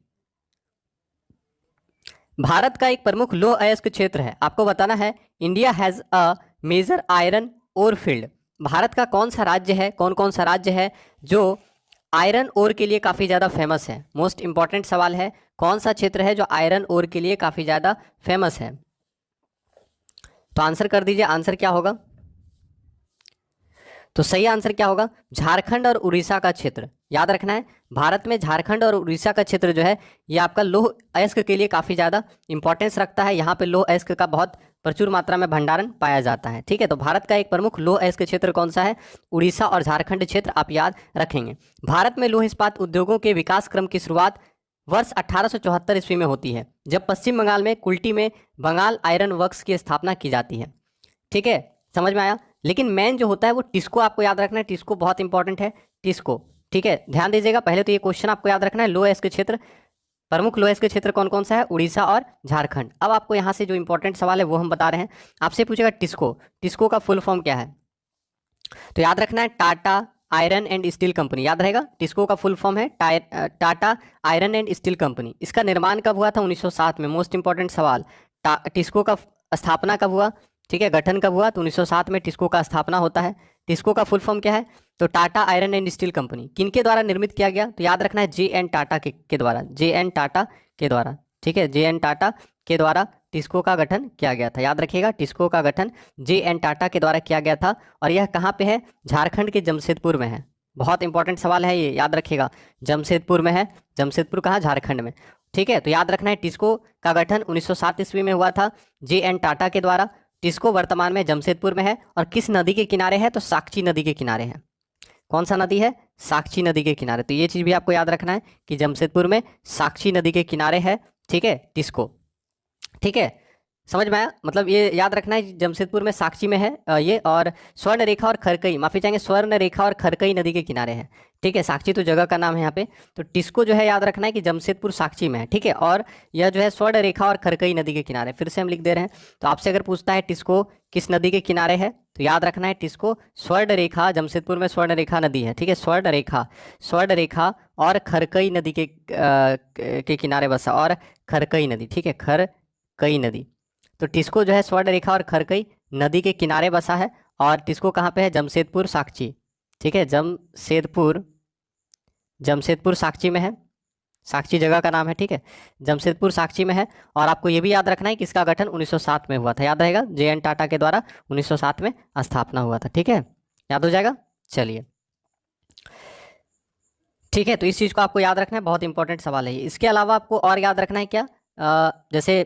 भारत का एक प्रमुख लौह अयस्क क्षेत्र है, आपको बताना है। India has a major iron ore field. Bharat का कौन सा राज्य है, कौन कौन सा राज्य है जो आयरन ओर के लिए काफ़ी ज़्यादा फेमस है? मोस्ट इंपॉर्टेंट सवाल है, कौन सा क्षेत्र है जो आयरन ओर के लिए काफ़ी ज़्यादा फेमस है? तो आंसर कर दीजिए, आंसर क्या होगा? तो सही आंसर क्या होगा? झारखंड और उड़ीसा का क्षेत्र। याद रखना है, भारत में झारखंड और उड़ीसा का क्षेत्र जो है ये आपका लौह अयस्क के लिए काफ़ी ज़्यादा इंपॉर्टेंस रखता है। यहाँ पे लौह अयस्क का बहुत प्रचुर मात्रा में भंडारण पाया जाता है। ठीक है, तो भारत का एक प्रमुख लौह अयस्क क्षेत्र कौन सा है? उड़ीसा और झारखंड क्षेत्र आप याद रखेंगे। भारत में लौह इस्पात उद्योगों के विकास क्रम की शुरुआत वर्ष 1874 ईस्वी में होती है, जब पश्चिम बंगाल में कुल्टी में बंगाल आयरन वर्क्स की स्थापना की जाती है। ठीक है, समझ में आया? लेकिन मेन जो होता है वो टिस्को आपको याद रखना है, टिस्को बहुत इंपॉर्टेंट है, टिस्को। ठीक है, ध्यान दीजिएगा, पहले तो ये क्वेश्चन आपको याद रखना है, लौह अयस्क क्षेत्र, प्रमुख लौह अयस्क क्षेत्र कौन कौन सा है? उड़ीसा और झारखंड। अब आपको यहाँ से जो इंपॉर्टेंट सवाल है वो हम बता रहे हैं। आपसे पूछेगा टिस्को, टिस्को का फुल फॉर्म क्या है? तो याद रखना है Tata iron and steel company, याद रहेगा। टिस्को का फुल फॉर्म है Tata iron and steel company. इसका निर्माण कब हुआ था? 1907 में। मोस्ट इंपॉर्टेंट सवाल, टिस्को का स्थापना कब हुआ? ठीक है, गठन कब हुआ? तो 1907 में टिस्को का स्थापना होता है। टिस्को का फुल फॉर्म क्या है? तो Tata iron and steel company. किनके द्वारा निर्मित किया गया? तो याद रखना है जे.एन. टाटा के द्वारा, जे.एन. टाटा के द्वारा। ठीक है, जे.एन. टाटा के द्वारा टिस्को का गठन किया गया था। याद रखिएगा, टिस्को का गठन जे.एन. टाटा के द्वारा किया गया था। और यह कहाँ पे है? झारखंड के जमशेदपुर में है। बहुत इंपॉर्टेंट सवाल है ये, याद रखिएगा, जमशेदपुर में है। जमशेदपुर कहाँ? झारखंड में। ठीक है, तो याद रखना है टिस्को का गठन 1907 ईस्वी में हुआ था जे.एन. टाटा के द्वारा। टिस्को वर्तमान में जमशेदपुर में है और किस नदी के किनारे है? तो साक्ची नदी के किनारे है। कौन सा नदी है? साक्ची नदी के किनारे। तो ये चीज़ भी आपको याद रखना है कि जमशेदपुर में साक्ची नदी के किनारे है। ठीक है, टिस्को। ठीक है, समझ में आया? मतलब ये याद रखना है, जमशेदपुर में साक्ची में है ये, और स्वर्ण रेखा और खरकई, माफी चाहेंगे, स्वर्ण रेखा और खरकई नदी के किनारे है। ठीक है, साक्ची तो जगह का नाम है यहाँ पे। तो टिस्को जो है याद रखना है कि जमशेदपुर साक्ची में है। ठीक है, और यह जो है स्वर्ण रेखा और खरकई नदी के किनारे, फिर से हम लिख दे रहे हैं। तो आपसे अगर पूछता है टिस्को किस नदी के किनारे है, तो याद रखना है टिस्को स्वर्ण रेखा, जमशेदपुर में स्वर्ण रेखा नदी है। ठीक है, स्वर्ण रेखा और खरकई नदी के किनारे बसा, और खरकई नदी। ठीक है, खरकई नदी। तो टिस्को जो है स्वर्ण रेखा और खरकई नदी के किनारे बसा है। और टिस्को कहाँ पे है? जमशेदपुर साक्ची। ठीक है, जमशेदपुर साक्ची में है। साक्ची जगह का नाम है। ठीक है, जमशेदपुर साक्ची में है। और आपको ये भी याद रखना है कि इसका गठन 1907 में हुआ था। याद रहेगा, जे.एन. टाटा के द्वारा 1907 में स्थापना हुआ था। ठीक है, याद हो जाएगा। चलिए, ठीक है, तो इस चीज़ को आपको याद रखना है, बहुत इंपॉर्टेंट सवाल है ये। इसके अलावा आपको और याद रखना है क्या? जैसे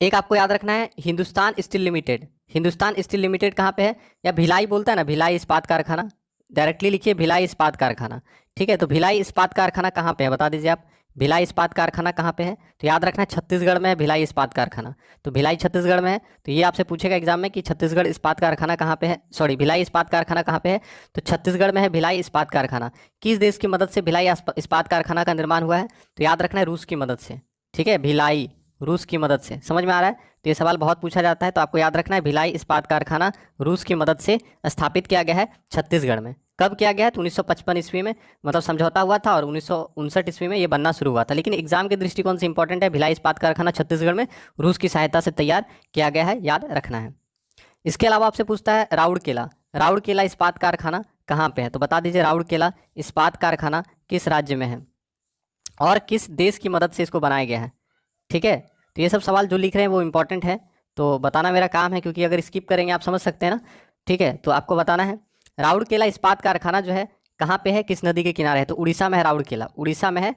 एक आपको याद रखना है Hindustan steel limited. Hindustan steel limited कहाँ पे है? या भिलाई बोलता है ना, भिलाई इस्पात कारखाना, डायरेक्टली लिखिए भिलाई इस्पात कारखाना। ठीक है, तो भिलाई इस्पात कारखाना कहाँ पे है? बता दीजिए आप, भिलाई इस्पात कारखाना कहाँ पे है? तो याद रखना है छत्तीसगढ़ में है भिलाई इस्पात कारखाना। तो भिलाई छत्तीसगढ़ में है। तो ये आपसे पूछेगा एग्जाम में कि छत्तीसगढ़ इस्पात कारखाना कहाँ पे है, सॉरी, भिलाई इस्पात कारखाना कहाँ पे है? तो छत्तीसगढ़ में है भिलाई इस्पात कारखाना। किस देश की मदद से भिलाई इस्पात कारखाना का निर्माण हुआ है? तो याद रखना है रूस की मदद से। ठीक है, भिलाई रूस की मदद से। समझ में आ रहा है? तो ये सवाल बहुत पूछा जाता है, तो आपको याद रखना है भिलाई इस्पात कारखाना रूस की मदद से स्थापित किया गया है छत्तीसगढ़ में। कब किया गया है? तो 1955 ईस्वी में, मतलब समझौता हुआ था, और 1959 ईस्वी में ये बनना शुरू हुआ था। लेकिन एग्जाम के दृष्टिकोण से इंपॉर्टेंट है, भिलाई इस्पात कारखाना छत्तीसगढ़ में रूस की सहायता से तैयार किया गया है, याद रखना है। इसके अलावा आपसे पूछता है राउरकेला इस्पात कारखाना कहाँ पे है? तो बता दीजिए राउरकेला इस्पात कारखाना किस राज्य में है और किस देश की मदद से इसको बनाया गया है? ठीक है, तो ये सब सवाल जो लिख रहे हैं वो इंपॉर्टेंट है, तो बताना मेरा काम है, क्योंकि अगर स्किप करेंगे आप समझ सकते हैं ना। ठीक है, तो आपको बताना है राउरकेला इस्पात कारखाना जो है कहाँ पे है, किस नदी के किनारे है? तो उड़ीसा में है राउरकेला, उड़ीसा में है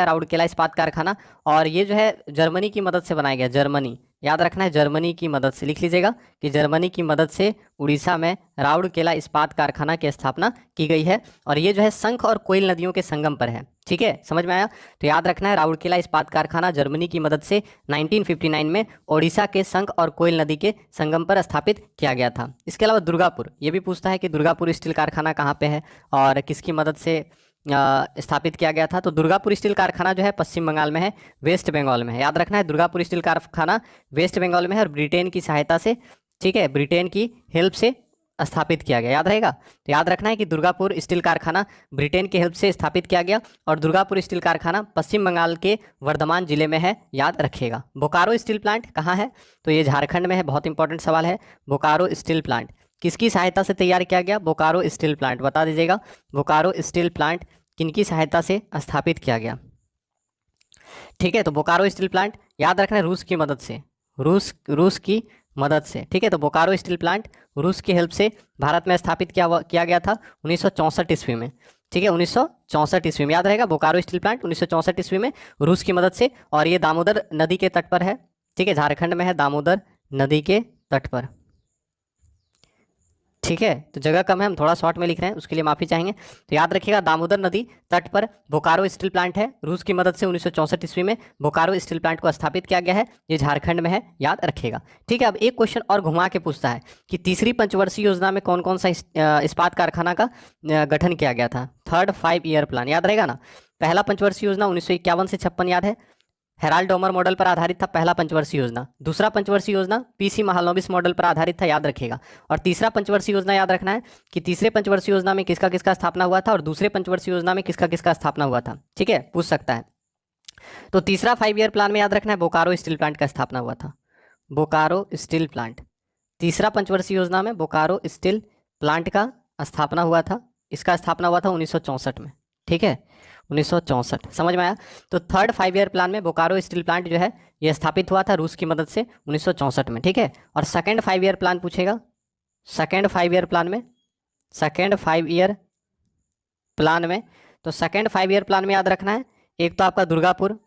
राउरकेला इस्पात कारखाना। और ये जो है जर्मनी की मदद से बनाया गया, जर्मनी, याद रखना है, जर्मनी की मदद से, लिख लीजिएगा कि जर्मनी की मदद से उड़ीसा में राउरकेला इस्पात कारखाना की स्थापना की गई है। और ये जो है शंख और कोयल नदियों के संगम पर है। ठीक है, समझ में आया? तो याद रखना है राउरकेला इस्पात कारखाना जर्मनी की मदद से 1959 में ओडिशा के शंख और कोयल नदी के संगम पर स्थापित किया गया था। इसके अलावा दुर्गापुर, ये भी पूछता है कि दुर्गापुर स्टील कारखाना कहाँ पे है और किसकी मदद से स्थापित किया गया था? तो दुर्गापुर स्टील कारखाना जो है पश्चिम बंगाल में है, वेस्ट बंगाल में है। याद रखना है दुर्गापुर स्टील कारखाना वेस्ट बंगाल में है और ब्रिटेन की सहायता से, ठीक है, ब्रिटेन की हेल्प से स्थापित किया गया, याद रहेगा। तो याद रखना है कि दुर्गापुर स्टील कारखाना ब्रिटेन की हेल्प से स्थापित किया गया और दुर्गापुर स्टील कारखाना पश्चिम बंगाल के वर्धमान जिले में है, याद रखिएगा। बोकारो स्टील प्लांट कहाँ है, तो ये झारखंड में है, बहुत इंपॉर्टेंट सवाल है। बोकारो स्टील प्लांट किसकी सहायता से तैयार किया गया, बोकारो स्टील प्लांट बता दीजिएगा। बोकारो स्टील प्लांट किनकी सहायता से स्थापित किया गया, ठीक है। तो बोकारो स्टील प्लांट याद रखना है रूस की मदद से, रूस की मदद से, ठीक है। तो बोकारो स्टील प्लांट रूस की हेल्प से भारत में स्थापित किया गया था 1964 ईस्वी में, ठीक है। 1964 ईस्वी में, याद रहेगा। बोकारो स्टील प्लांट 1964 ईस्वी में रूस की मदद से, और ये दामोदर नदी के तट पर है, ठीक है। झारखंड में है, दामोदर नदी के तट पर, ठीक है। तो जगह कम है, हम थोड़ा शॉर्ट में लिख रहे हैं, उसके लिए माफी चाहेंगे। तो याद रखिएगा दामोदर नदी तट पर बोकारो स्टील प्लांट है, रूस की मदद से 1964 ईस्वी में बोकारो स्टील प्लांट को स्थापित किया गया है, ये झारखंड में है, याद रखिएगा, ठीक है। अब एक क्वेश्चन और घुमा के पूछता है कि तीसरी पंचवर्षीय योजना में कौन कौन सा इस्पात कारखाना का गठन किया गया था, थर्ड 5 ईयर प्लान, याद रहेगा ना। पहला पंचवर्षीय योजना 1951 से 56 याद है, हेराल्ड डोमर मॉडल पर आधारित था पहला पंचवर्षीय योजना। दूसरा पंचवर्षीय योजना पीसी महालनोबिस मॉडल पर आधारित था, याद रखिएगा। और तीसरा पंचवर्षीय योजना याद रखना है कि तीसरे पंचवर्षीय योजना में किसका किसका स्थापना हुआ था और दूसरे पंचवर्षीय योजना में किसका किसका स्थापना हुआ था, ठीक है, पूछ सकता है। तो तीसरा 5 ईयर प्लान में याद रखना है बोकारो स्टील प्लांट का स्थापना हुआ था, बोकारो स्टील प्लांट। तीसरा पंचवर्षीय योजना में बोकारो स्टील प्लांट का स्थापना हुआ था, इसका स्थापना हुआ था 1964 में, ठीक है, 1964, समझ में आया। तो थर्ड 5 ईयर प्लान में बोकारो स्टील प्लांट जो है ये स्थापित हुआ था रूस की मदद से 1964 में, ठीक है। और सेकेंड 5 ईयर प्लान पूछेगा, सेकेंड 5 ईयर प्लान में, सेकेंड 5 ईयर प्लान में, तो सेकेंड 5 ईयर प्लान में याद रखना है एक तो आपका दुर्गापुर,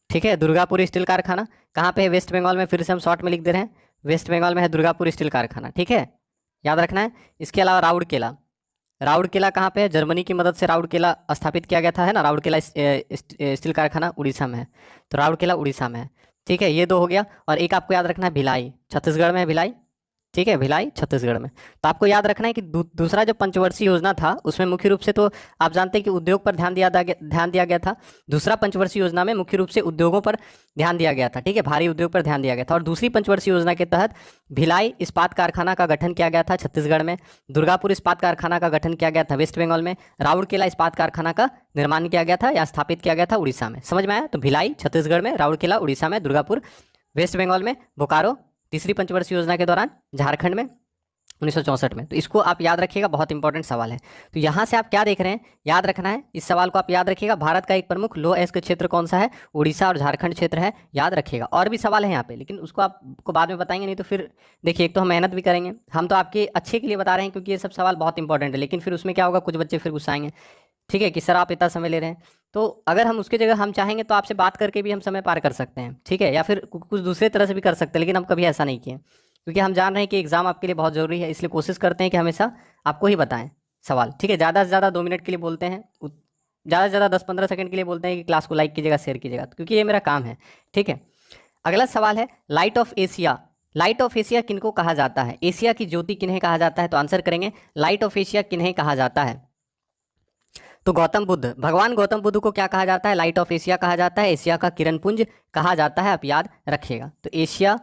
ठीक है, दुर्गापुर स्टील कारखाना कहाँ पे है, वेस्ट बंगाल में, फिर से हम शॉर्ट में लिख दे रहे हैं, वेस्ट बंगाल में है दुर्गापुर स्टील कारखाना, ठीक है, याद रखना है। इसके अलावा राउरकेला, राउरकेला कहाँ पे है, जर्मनी की मदद से राउरकेला स्थापित किया गया था, है ना। राउरकेला स्टील कारखाना उड़ीसा में है, तो राउरकेला उड़ीसा में है, ठीक है, ये दो हो गया। और एक आपको याद रखना है भिलाई, छत्तीसगढ़ में है भिलाई, ठीक है, भिलाई छत्तीसगढ़ में। तो आपको याद रखना है कि दूसरा जो पंचवर्षीय योजना था उसमें मुख्य रूप से तो आप जानते हैं कि उद्योग पर ध्यान दिया गया था। दूसरा पंचवर्षीय योजना में मुख्य रूप से उद्योगों पर ध्यान दिया गया था, ठीक है, भारी उद्योग पर ध्यान दिया गया था। और दूसरी पंचवर्षीय योजना के तहत भिलाई इस्पात कारखाना का गठन किया गया था छत्तीसगढ़ में, दुर्गापुर इस्पात कारखाना का गठन किया गया था वेस्ट बंगाल में, राउरकेला इस्पात कारखाना का निर्माण किया गया था या स्थापित किया गया था उड़ीसा में, समझ में आया। तो भिलाई छत्तीसगढ़ में, राउरकेला उड़ीसा में, दुर्गापुर वेस्ट बंगाल में, बोकारो तीसरी पंचवर्षीय योजना के दौरान झारखंड में 1964 में। तो इसको आप याद रखिएगा, बहुत इंपॉर्टेंट सवाल है। तो यहाँ से आप क्या देख रहे हैं, याद रखना है, इस सवाल को आप याद रखिएगा। भारत का एक प्रमुख लो अयस्क क्षेत्र कौन सा है, उड़ीसा और झारखंड क्षेत्र है, याद रखिएगा। और भी सवाल है यहाँ पे, लेकिन उसको आपको बाद में बताएंगे, नहीं तो फिर देखिए एक तो हम मेहनत भी करेंगे, हम तो आपके अच्छे के लिए बता रहे हैं क्योंकि ये सब सवाल बहुत इंपॉर्टेंट है, लेकिन फिर उसमें क्या होगा, कुछ बच्चे फिर गुस्साएंगे, ठीक है, कि सर आप इतना समय ले रहे हैं। तो अगर हम उसकी जगह हम चाहेंगे तो आपसे बात करके भी हम समय पार कर सकते हैं, ठीक है, या फिर कुछ दूसरे तरह से भी कर सकते हैं, लेकिन हम कभी ऐसा नहीं किए क्योंकि हम जान रहे हैं कि एग्जाम आपके लिए बहुत जरूरी है, इसलिए कोशिश करते हैं कि हमेशा आपको ही बताएं सवाल, ठीक है। ज़्यादा से ज़्यादा 2 मिनट के लिए बोलते हैं, ज़्यादा से ज़्यादा 10-15 सेकंड के लिए बोलते हैं कि क्लास को लाइक कीजिएगा, शेयर कीजिएगा, क्योंकि ये मेरा काम है, ठीक है। अगला सवाल है light of Asia, light of Asia किनको कहा जाता है, एशिया की ज्योति किन्हें कहा जाता है, तो आंसर करेंगे लाइट ऑफ एशिया किन्हें कहा जाता है, तो गौतम बुद्ध, भगवान गौतम बुद्ध को क्या कहा जाता है, लाइट ऑफ एशिया कहा जाता है, एशिया का किरण पुंज कहा जाता है, आप याद रखिएगा। तो एशिया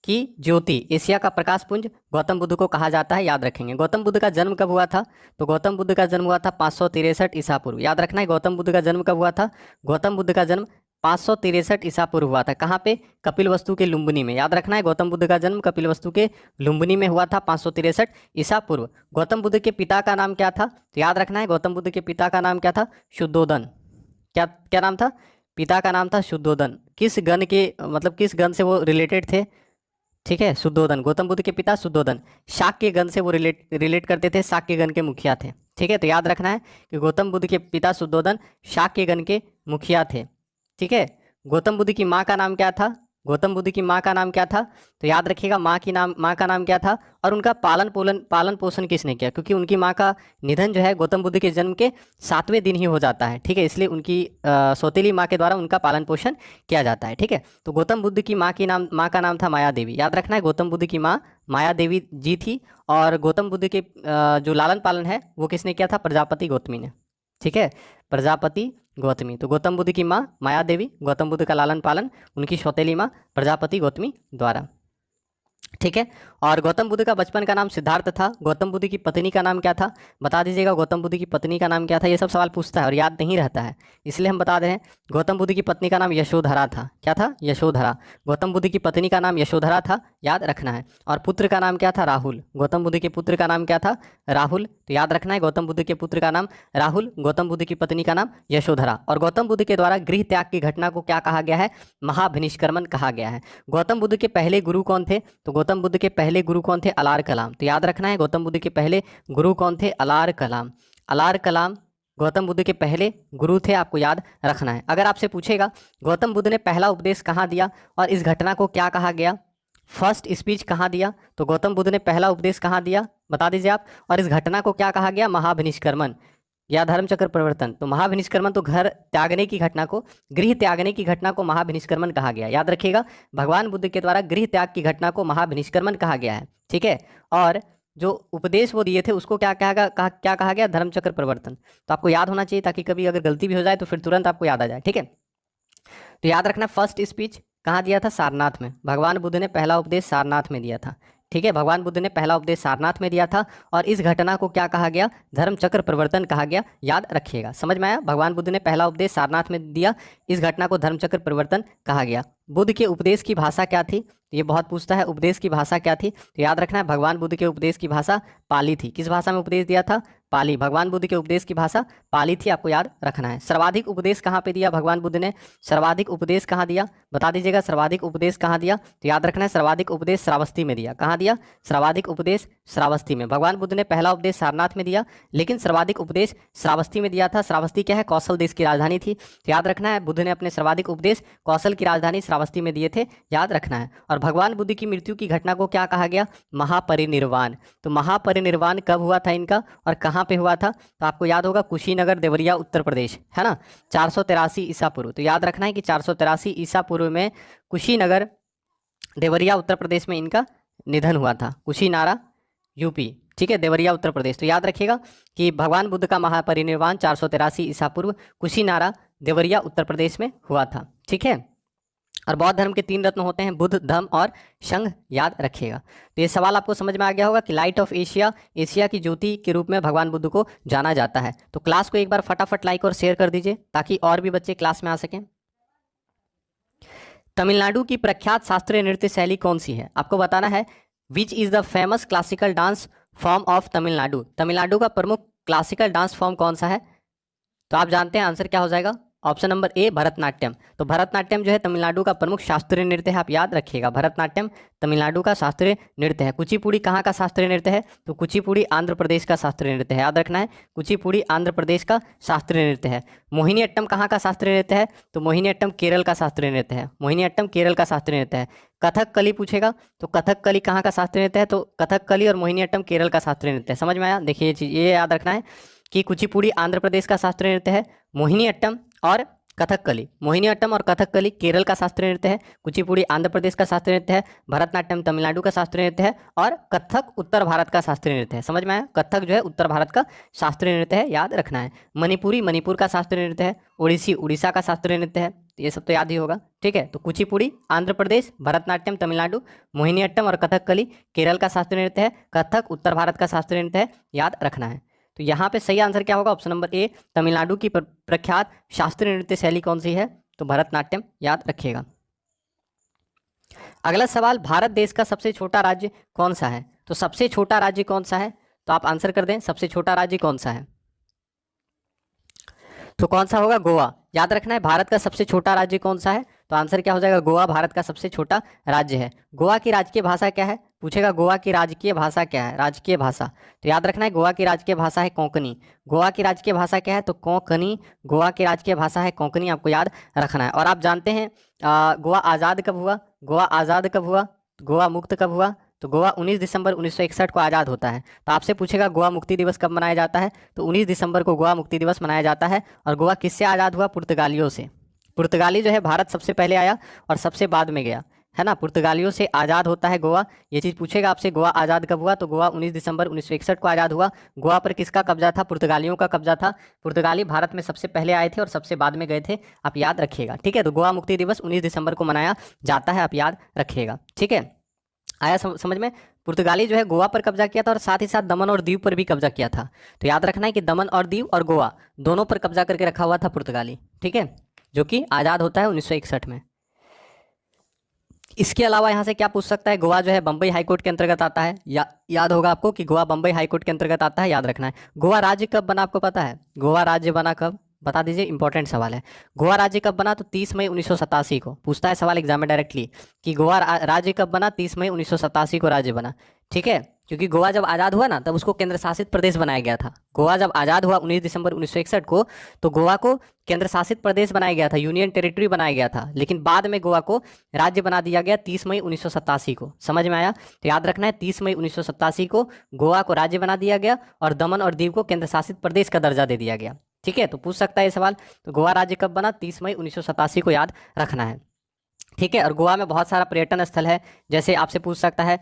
की ज्योति, एशिया का प्रकाश पुंज गौतम बुद्ध को कहा जाता है, याद रखेंगे। गौतम बुद्ध का जन्म कब हुआ था, तो गौतम बुद्ध का जन्म हुआ था 563 ईसा पूर्व, याद रखना है। गौतम बुद्ध का जन्म कब हुआ था, गौतम बुद्ध का जन्म 563 ईसा पूर्व हुआ था, कहाँ पे, कपिलवस्तु के लुम्बिनी में, याद रखना है। गौतम बुद्ध का जन्म कपिलवस्तु के लुम्बिनी में हुआ था 563 ईसा पूर्व। गौतम बुद्ध के पिता का नाम क्या था, तो याद रखना है गौतम बुद्ध के पिता का नाम क्या था, शुद्धोदन, क्या नाम था, पिता का नाम था शुद्धोदन। किस गण के, मतलब किस गण से वो रिलेटेड थे, ठीक है, शुद्धोदन, गौतम बुद्ध के पिता शुद्धोदन शाक्य गण से वो रिलेट करते थे, शाक्य गण के मुखिया थे, ठीक है। तो याद रखना है कि गौतम बुद्ध के पिता शुद्धोदन शाक्य गण के मुखिया थे, ठीक है। गौतम बुद्ध की माँ का नाम क्या था, गौतम बुद्ध की माँ का नाम क्या था, तो याद रखिएगा माँ का नाम क्या था, और उनका पालन पोषण किसने किया, क्योंकि उनकी माँ का निधन जो है गौतम बुद्ध के जन्म के 7वें दिन ही हो जाता है, ठीक है, इसलिए उनकी सौतेली माँ के द्वारा उनका पालन पोषण किया जाता है, ठीक है। तो गौतम बुद्ध की माँ का नाम था माया देवी, याद रखना है, गौतम बुद्ध की माँ माया देवी जी थी, और गौतम बुद्ध के जो लालन पालन है वो किसने किया था, प्रजापति गौतमी ने, ठीक है, प्रजापति गौतमी। तो गौतम बुद्ध की माँ माया देवी, गौतम बुद्ध का लालन पालन उनकी सौतेली माँ प्रजापति गौतमी द्वारा। ठीक है। और गौतम बुद्ध का बचपन का नाम सिद्धार्थ था। गौतम बुद्ध की पत्नी का नाम क्या था, बता दीजिएगा। गौतम बुद्ध की पत्नी का नाम क्या था, ये सब सवाल पूछता है और याद नहीं रहता है, इसलिए हम बता दे रहे हैं। गौतम बुद्ध की पत्नी का नाम यशोधरा था। क्या था, यशोधरा। गौतम बुद्ध की पत्नी का नाम यशोधरा था, याद रखना है। और पुत्र का नाम क्या था, राहुल। गौतम बुद्ध के पुत्र का नाम क्या था, राहुल। तो याद रखना है, गौतम बुद्ध के पुत्र का नाम राहुल, गौतम बुद्ध की पत्नी का नाम यशोधरा। और गौतम बुद्ध के द्वारा गृह त्याग की घटना को क्या कहा गया है, महाभिनिष्क्रमण कहा गया है। गौतम बुद्ध के पहले गुरु कौन थे, तो गौतम बुद्ध के पहले गुरु कौन थे, अलार कलाम। तो याद रखना है, गौतम बुद्ध के पहले गुरु कौन थे, अलार कलाम। अलार कलाम गौतम बुद्ध के पहले गुरु थे, आपको याद रखना है। अगर आपसे पूछेगा गौतम बुद्ध ने पहला उपदेश कहाँ दिया और इस घटना को क्या कहा गया, फर्स्ट स्पीच कहाँ दिया, तो गौतम बुद्ध ने पहला उपदेश कहाँ दिया, बता दीजिए आप। और इस घटना को क्या कहा गया, महाभिनिष्क्रमण या धर्मचक्र परिवर्तन। तो महाभिनिष्क्रमण तो घर त्यागने की घटना को, गृह त्यागने की घटना को महाभिनिष्क्रमण कहा गया, याद रखिएगा। भगवान बुद्ध के द्वारा गृह त्याग की घटना को महाभिनिष्क्रमण कहा गया है, ठीक है। और जो उपदेश वो दिए थे उसको क्या क्या कहा गया, धर्मचक्र परिवर्तन। तो आपको याद होना चाहिए, ताकि कभी अगर गलती भी हो जाए तो फिर तुरंत आपको याद आ जाए, ठीक है। तो याद रखना, फर्स्ट स्पीच कहाँ दिया था, सारनाथ में। भगवान बुद्ध ने पहला उपदेश सारनाथ में दिया था, ठीक है। भगवान बुद्ध ने पहला उपदेश सारनाथ में दिया था। और इस घटना को क्या कहा गया, धर्मचक्र परिवर्तन कहा गया, याद रखिएगा। समझ में आया, भगवान बुद्ध ने पहला उपदेश सारनाथ में दिया, इस घटना को धर्मचक्र परिवर्तन कहा गया। बुद्ध के उपदेश की भाषा क्या थी, ये बहुत पूछता है, उपदेश की भाषा क्या थी। तो याद रखना है, भगवान बुद्ध के उपदेश की भाषा पाली थी। किस भाषा में उपदेश दिया था, पाली। भगवान बुद्ध के उपदेश की भाषा पाली थी, आपको याद रखना है। सर्वाधिक उपदेश कहाँ पे दिया भगवान बुद्ध ने, सर्वाधिक उपदेश कहाँ दिया, बता दीजिएगा। सर्वाधिक उपदेश कहाँ दिया, तो याद रखना है, सर्वाधिक उपदेश श्रावस्ती में दिया। कहाँ दिया, सर्वाधिक उपदेश श्रावस्ती में। भगवान बुद्ध ने पहला उपदेश सारनाथ में दिया, लेकिन सर्वाधिक उपदेश श्रावस्ती में दिया था। श्रावस्ती क्या है, कौशल देश की राजधानी थी। तो याद रखना है, बुद्ध ने अपने सर्वाधिक उपदेश कौशल की राजधानी श्रावस्ती में दिए थे, याद रखना है। और भगवान बुद्ध की मृत्यु की घटना को क्या कहा गया, महापरिनिर्वाण। तो महापरिनिर्वाण कब हुआ था इनका और कहाँ पे हुआ था, तो आपको याद होगा, कुशीनगर देवरिया उत्तर प्रदेश, है ना, 483 ईसा पूर्व। तो याद रखना है कि 483 ईसा पूर्व में कुशीनगर देवरिया उत्तर प्रदेश में इनका निधन हुआ था। कुशीनारा यूपी, ठीक है, देवरिया उत्तर प्रदेश। तो याद रखिएगा कि भगवान बुद्ध का महापरिनिर्वाण 483 ईसा पूर्व कुशीनारा देवरिया उत्तर प्रदेश में हुआ था, ठीक है। और बौद्ध धर्म के 3 रत्न होते हैं, बुद्ध, धम्म और संघ, याद रखिएगा। तो ये सवाल आपको समझ में आ गया होगा कि लाइट ऑफ एशिया, एशिया की ज्योति के रूप में भगवान बुद्ध को जाना जाता है। तो क्लास को एक बार फटाफट लाइक और शेयर कर दीजिए, ताकि और भी बच्चे क्लास में आ सकें। तमिलनाडु की प्रख्यात शास्त्रीय नृत्य शैली कौन सी है, आपको बताना है। Which is the famous classical dance form of Tamil Nadu. Tamil Nadu का प्रमुख क्लासिकल डांस फॉर्म कौन सा है, तो आप जानते हैं आंसर क्या हो जाएगा, ऑप्शन नंबर ए, भरतनाट्यम। तो भरतनाट्यम जो है तमिलनाडु का प्रमुख शास्त्रीय नृत्य है, आप याद रखिएगा। भरतनाट्यम तमिलनाडु का शास्त्रीय नृत्य है। कुचिपुड़ी कहाँ का शास्त्रीय नृत्य है, तो कुचिपुड़ी आंध्र प्रदेश का शास्त्रीय नृत्य है, याद रखना है। कुचिपुड़ी आंध्र प्रदेश का शास्त्रीय नृत्य है। मोहिनीअट्टम कहाँ का शास्त्रीय नृत्य है, तो मोहिनीअट्टम केरल का शास्त्रीय नृत्य है। मोहिनीअट्टम केरल का शास्त्रीय नृत्य है। कथकली पूछेगा तो कथकली कहाँ का शास्त्रीय नृत्य है, तो कथकली और मोहिनीअट्टम केरल का शास्त्रीय नृत्य है। समझ में आया, देखिए ये चीज़ ये याद रखना है कि कुचिपुड़ी आंध्र प्रदेश का शास्त्रीय नृत्य है, मोहिनीअट्टम और कथकली। मोहिनीअट्टम और कथकली केरल का शास्त्रीय नृत्य है, कुचिपुड़ी आंध्र प्रदेश का शास्त्रीय नृत्य है, भरतनाट्यम तमिलनाडु का शास्त्रीय नृत्य है और कथक उत्तर भारत का शास्त्रीय नृत्य है। समझ में आया, कथक जो है उत्तर भारत का शास्त्रीय नृत्य है, याद रखना है। मणिपुरी मणिपुर का शास्त्रीय नृत्य है, ओडिसी उड़ीसा का शास्त्रीय नृत्य है, ये सब तो याद ही होगा, ठीक है। तो कुचिपुड़ी आंध्र प्रदेश, भरतनाट्यम तमिलनाडु, मोहिनीअट्टम और कथकली केरल का शास्त्रीय नृत्य है, कथक उत्तर भारत का शास्त्रीय नृत्य है, याद रखना है। तो यहाँ पे सही आंसर क्या होगा, ऑप्शन नंबर ए, तमिलनाडु की प्रख्यात शास्त्रीय नृत्य शैली कौन सी है, तो भरतनाट्यम, याद रखिएगा। अगला सवाल, भारत देश का सबसे छोटा राज्य कौन सा है, तो सबसे छोटा राज्य कौन सा है, तो आप आंसर कर दें, सबसे छोटा राज्य कौन सा है, तो कौन सा होगा, गोवा। याद रखना है, भारत का सबसे छोटा राज्य कौन सा है, तो आंसर क्या हो जाएगा, गोवा भारत का सबसे छोटा राज्य है। गोवा की राजकीय भाषा क्या है, पूछेगा गोवा की राजकीय भाषा क्या है, राजकीय भाषा। तो याद रखना है, गोवा की राजकीय भाषा है कोंकणी। गोवा की राजकीय भाषा क्या है, तो कोंकणी। गोवा की राजकीय भाषा है कोंकणी, आपको याद रखना है। और आप जानते हैं गोवा आज़ाद कब हुआ, गोवा आज़ाद कब हुआ, गोवा मुक्त कब हुआ, तो गोवा 19 दिसंबर 1961 को आज़ाद होता है। तो आपसे पूछेगा गोवा मुक्ति दिवस कब मनाया जाता है, तो 19 दिसंबर को गोवा मुक्ति दिवस मनाया जाता है। और गोवा किससे आज़ाद हुआ, पुर्तगालियों से। पुर्तगाली जो है भारत सबसे पहले आया और सबसे बाद में गया, है ना। पुर्तगालियों से आज़ाद होता है गोवा, ये चीज़ पूछेगा आपसे, गोवा आज़ाद कब हुआ, तो गोवा 19 दिसंबर 1961 को आज़ाद हुआ। गोवा पर किसका कब्जा था, पुर्तगालियों का कब्जा था। पुर्तगाली भारत में सबसे पहले आए थे और सबसे बाद में गए थे, आप याद रखिएगा, ठीक है। तो गोवा मुक्ति दिवस 19 दिसंबर को मनाया जाता है, आप याद रखिएगा, ठीक है। आया समझ में। पुर्तगाली जो है गोवा पर कब्जा किया था और साथ ही साथ दमन और दीव पर भी कब्जा किया था। तो याद रखना है कि दमन और दीव और गोवा दोनों पर कब्जा करके रखा हुआ था पुर्तगाली, ठीक है, जो कि आज़ाद होता है 1961 में। इसके अलावा यहाँ से क्या पूछ सकता है, गोवा जो है बम्बई हाईकोर्ट के अंतर्गत आता है, याद होगा आपको कि गोवा बम्बई हाईकोर्ट के अंतर्गत आता है, याद रखना है। गोवा राज्य कब बना आपको पता है, गोवा राज्य बना कब, बता दीजिए, इंपॉर्टेंट सवाल है। गोवा राज्य कब बना, तो 30 मई 1987 को पूछता है सवाल एग्जाम में डायरेक्टली कि गोवा राज्य कब बना, 30 मई 1987 को राज्य बना, ठीक है। क्योंकि गोवा जब आज़ाद हुआ ना तब उसको केंद्र शासित प्रदेश बनाया गया था। गोवा जब आज़ाद हुआ 19 दिसंबर 1961 को, तो गोवा को केंद्र शासित प्रदेश बनाया गया था, यूनियन टेरिटरी बनाया गया था, लेकिन बाद में गोवा को राज्य बना दिया गया 30 मई 1987 को। समझ में आया। तो याद रखना है 30 मई 1987 को गोवा को राज्य बना दिया गया और दमन और दीव को केंद्र शासित प्रदेश का दर्जा दे दिया गया, ठीक है। तो पूछ सकता है ये सवाल। तो गोवा राज्य कब बना, 30 मई 1987 को याद रखना है, ठीक है। और गोवा में बहुत सारा पर्यटन स्थल है, जैसे आपसे पूछ सकता है,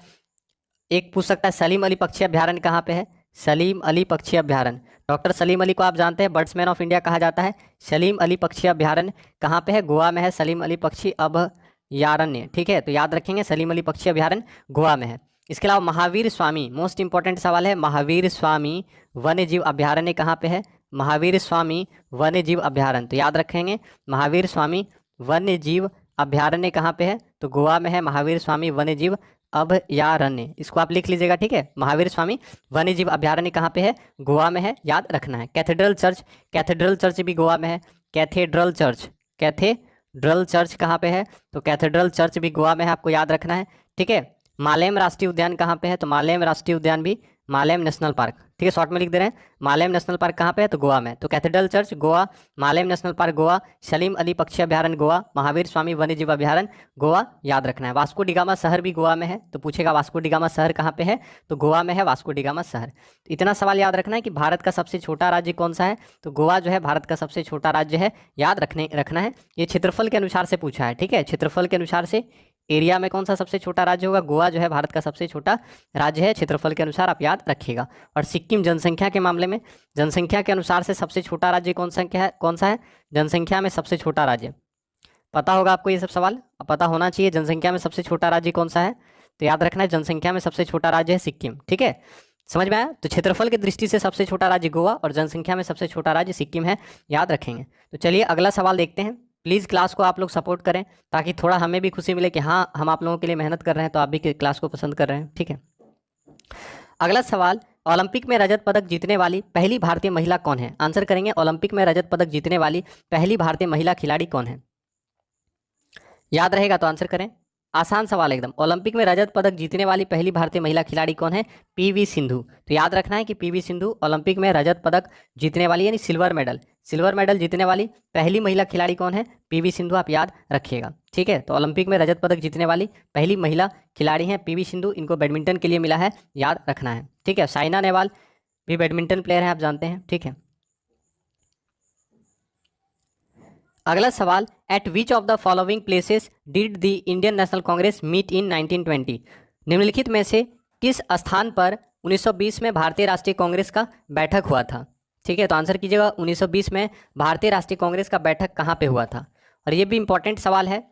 एक पूछ सकता है सलीम अली पक्षी अभ्यारण्य कहाँ पे है, सलीम अली पक्षी अभ्यारण्य। डॉक्टर सलीम अली को आप जानते हैं बर्ड्समैन ऑफ इंडिया कहा जाता है। सलीम अली पक्षी अभ्यारण्य कहाँ पे है, गोवा में है, सलीम अली पक्षी अभयारण्य, ठीक है। तो याद रखेंगे सलीम अली पक्षी अभ्यारण्य गोवा में है। इसके अलावा महावीर स्वामी, मोस्ट इंपॉर्टेंट सवाल है, महावीर स्वामी वन्य जीव अभ्यारण्य कहाँ पे है, महावीर स्वामी वन्य जीव अभ्यारण्य। तो याद रखेंगे महावीर स्वामी वन्य जीव अभ्यारण्य कहाँ पे है, तो गोवा में है महावीर स्वामी वन्य जीव अभयारण्य, इसको आप लिख लीजिएगा, ठीक है। महावीर स्वामी वन्य जीव अभयारण्य कहाँ पे है, गोवा में है, याद रखना है। कैथेड्रल चर्च, कैथेड्रल चर्च भी गोवा में है, कैथेड्रल चर्च, कैथेड्रल चर्च कहाँ पे है, तो कैथेड्रल चर्च भी गोवा में है, आपको याद रखना है, ठीक है। मालेम राष्ट्रीय उद्यान कहाँ पे है, तो मालेम राष्ट्रीय उद्यान भी, मालेम नेशनल पार्क, ठीक है, शॉर्ट में लिख दे रहे हैं, मालेम नेशनल पार्क कहाँ पे है, तो गोवा में। तो cathedral church Goa, Mollem national park Goa, Salim Ali पक्षी अभ्यारण्य गोवा, महावीर स्वामी वन्य जीव अभ्यारण्य गोवा, याद रखना है। वास्को डिगामा शहर भी गोवा में है, तो पूछेगा वास्को डिगामा शहर कहाँ पे है, तो गोवा में है वास्को डिगामा शहर। तो इतना सवाल याद रखना है कि भारत का सबसे छोटा राज्य कौन सा है, तो गोवा जो है भारत का सबसे छोटा राज्य है, याद रखना है। ये क्षेत्रफल के अनुसार से पूछा है, ठीक है, क्षेत्रफल के अनुसार से एरिया में कौन सा सबसे छोटा राज्य होगा, गोवा जो है भारत का सबसे छोटा राज्य है, क्षेत्रफल के अनुसार आप याद रखिएगा। और सिक्किम जनसंख्या के मामले में, जनसंख्या के अनुसार से सबसे छोटा राज्य कौन सा है, जनसंख्या में सबसे छोटा राज्य, पता होगा आपको ये सब सवाल पता होना चाहिए। जनसंख्या में सबसे छोटा राज्य कौन सा है, तो याद रखना है जनसंख्या में सबसे छोटा राज्य है सिक्किम, ठीक है, समझ में आया। तो क्षेत्रफल की दृष्टि से सबसे छोटा राज्य गोवा और जनसंख्या में सबसे छोटा राज्य सिक्किम है, याद रखेंगे। तो चलिए अगला सवाल देखते हैं। प्लीज़ क्लास को आप लोग सपोर्ट करें ताकि थोड़ा हमें भी खुशी मिले कि हाँ हम आप लोगों के लिए मेहनत कर रहे हैं, तो आप भी क्लास को पसंद कर रहे हैं, ठीक है। अगला सवाल, ओलंपिक में रजत पदक जीतने वाली पहली भारतीय महिला कौन है, आंसर करेंगे ओलंपिक में रजत पदक जीतने वाली पहली भारतीय महिला खिलाड़ी कौन है, याद रहेगा तो आंसर करें। आसान सवाल एकदम, ओलंपिक में रजत पदक जीतने वाली पहली भारतीय महिला खिलाड़ी कौन है, पीवी सिंधु। तो याद रखना है कि पीवी सिंधु ओलंपिक में रजत पदक जीतने वाली यानी सिल्वर मेडल जीतने वाली पहली महिला खिलाड़ी कौन है, पीवी सिंधु, आप याद रखिएगा, ठीक है। तो ओलंपिक में रजत पदक जीतने वाली पहली महिला खिलाड़ी हैं पीवी सिंधु, इनको बैडमिंटन के लिए मिला है, याद रखना है, ठीक है। साइना नेहवाल भी बैडमिंटन प्लेयर हैं, आप जानते हैं, ठीक है। अगला सवाल, at which of the following places did the Indian National Congress meet in 1920, निम्नलिखित में से किस स्थान पर 1920 में भारतीय राष्ट्रीय कांग्रेस का बैठक हुआ था, ठीक है। तो आंसर कीजिएगा 1920 में भारतीय राष्ट्रीय कांग्रेस का बैठक कहाँ पे हुआ था। और ये भी इंपॉर्टेंट सवाल है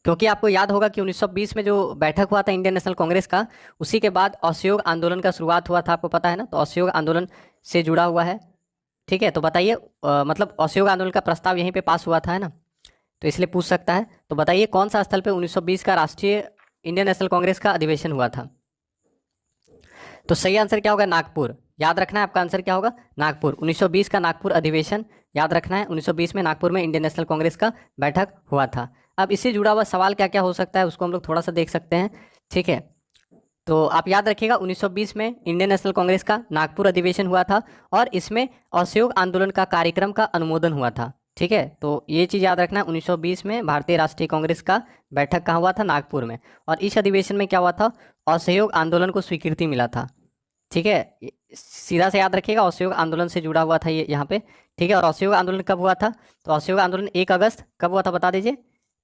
क्योंकि आपको याद होगा कि 1920 में जो बैठक हुआ था इंडियन नेशनल कांग्रेस का, उसी के बाद असहयोग आंदोलन का शुरुआत हुआ था, आपको पता है ना, तो असहयोग आंदोलन से जुड़ा हुआ है, ठीक है। तो बताइए मतलब असहयोग आंदोलन का प्रस्ताव यहीं पे पास हुआ था, है ना, तो इसलिए पूछ सकता है। तो बताइए कौन सा स्थल पे 1920 का राष्ट्रीय इंडियन नेशनल कांग्रेस का अधिवेशन हुआ था। तो सही आंसर क्या होगा, नागपुर, याद रखना है आपका आंसर क्या होगा, नागपुर। 1920 का नागपुर अधिवेशन याद रखना है, 1920 में नागपुर में इंडियन नेशनल कांग्रेस का बैठक हुआ था। अब इससे जुड़ा हुआ सवाल क्या क्या हो सकता है उसको हम लोग थोड़ा सा देख सकते हैं, ठीक है। तो आप याद रखिएगा 1920 में इंडियन नेशनल कांग्रेस का नागपुर अधिवेशन हुआ था और इसमें असहयोग आंदोलन का कार्यक्रम का अनुमोदन हुआ था, ठीक है। तो ये चीज़ याद रखना, 1920 में भारतीय राष्ट्रीय कांग्रेस का बैठक कहाँ हुआ था, नागपुर में। और इस अधिवेशन में क्या हुआ था, असहयोग आंदोलन को स्वीकृति मिला था, ठीक है। सीधा से याद रखिएगा असहयोग आंदोलन से जुड़ा हुआ था ये यहाँ पे, ठीक है। और असहयोग आंदोलन कब हुआ था, तो असहयोग आंदोलन 1 अगस्त कब हुआ था बता दीजिए,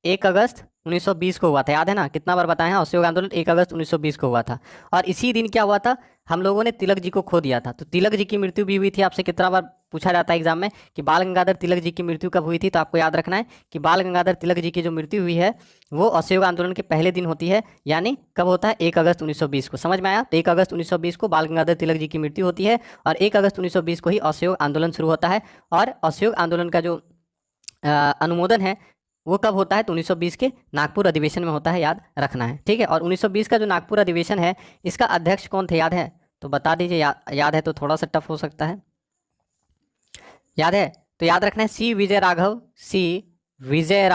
1 अगस्त 1920 को हुआ था, याद है ना, कितना बार बताए हैं, असहयोग आंदोलन 1 अगस्त 1920 को हुआ था। और इसी दिन क्या हुआ था, हम लोगों ने तिलक जी को खो दिया था। तो तिलक जी की मृत्यु भी हुई थी, आपसे कितना बार पूछा जाता है एग्जाम में कि बाल गंगाधर तिलक जी की मृत्यु कब हुई थी, तो आपको याद रखना है कि बाल गंगाधर तिलक जी की जो मृत्यु हुई है वो असहयोग आंदोलन के पहले दिन होती है, यानी कब होता है, 1 अगस्त 1920 को। समझ में आया? तो 1 अगस्त 1920 को बाल गंगाधर तिलक जी की मृत्यु होती है और 1 अगस्त 1920 को ही असहयोग आंदोलन शुरू होता है। और असहयोग आंदोलन का जो अनुमोदन है वो कब होता है, तो 1920 के नागपुर अधिवेशन में होता है, याद रखना है, ठीक है। और 1920 का जो नागपुर अधिवेशन है इसका अध्यक्ष कौन थे, याद है? तो बता दीजिए, याद है तो थोड़ा सा टफ हो सकता है। याद है तो याद रखना है, सी विजय राघव, सी विजय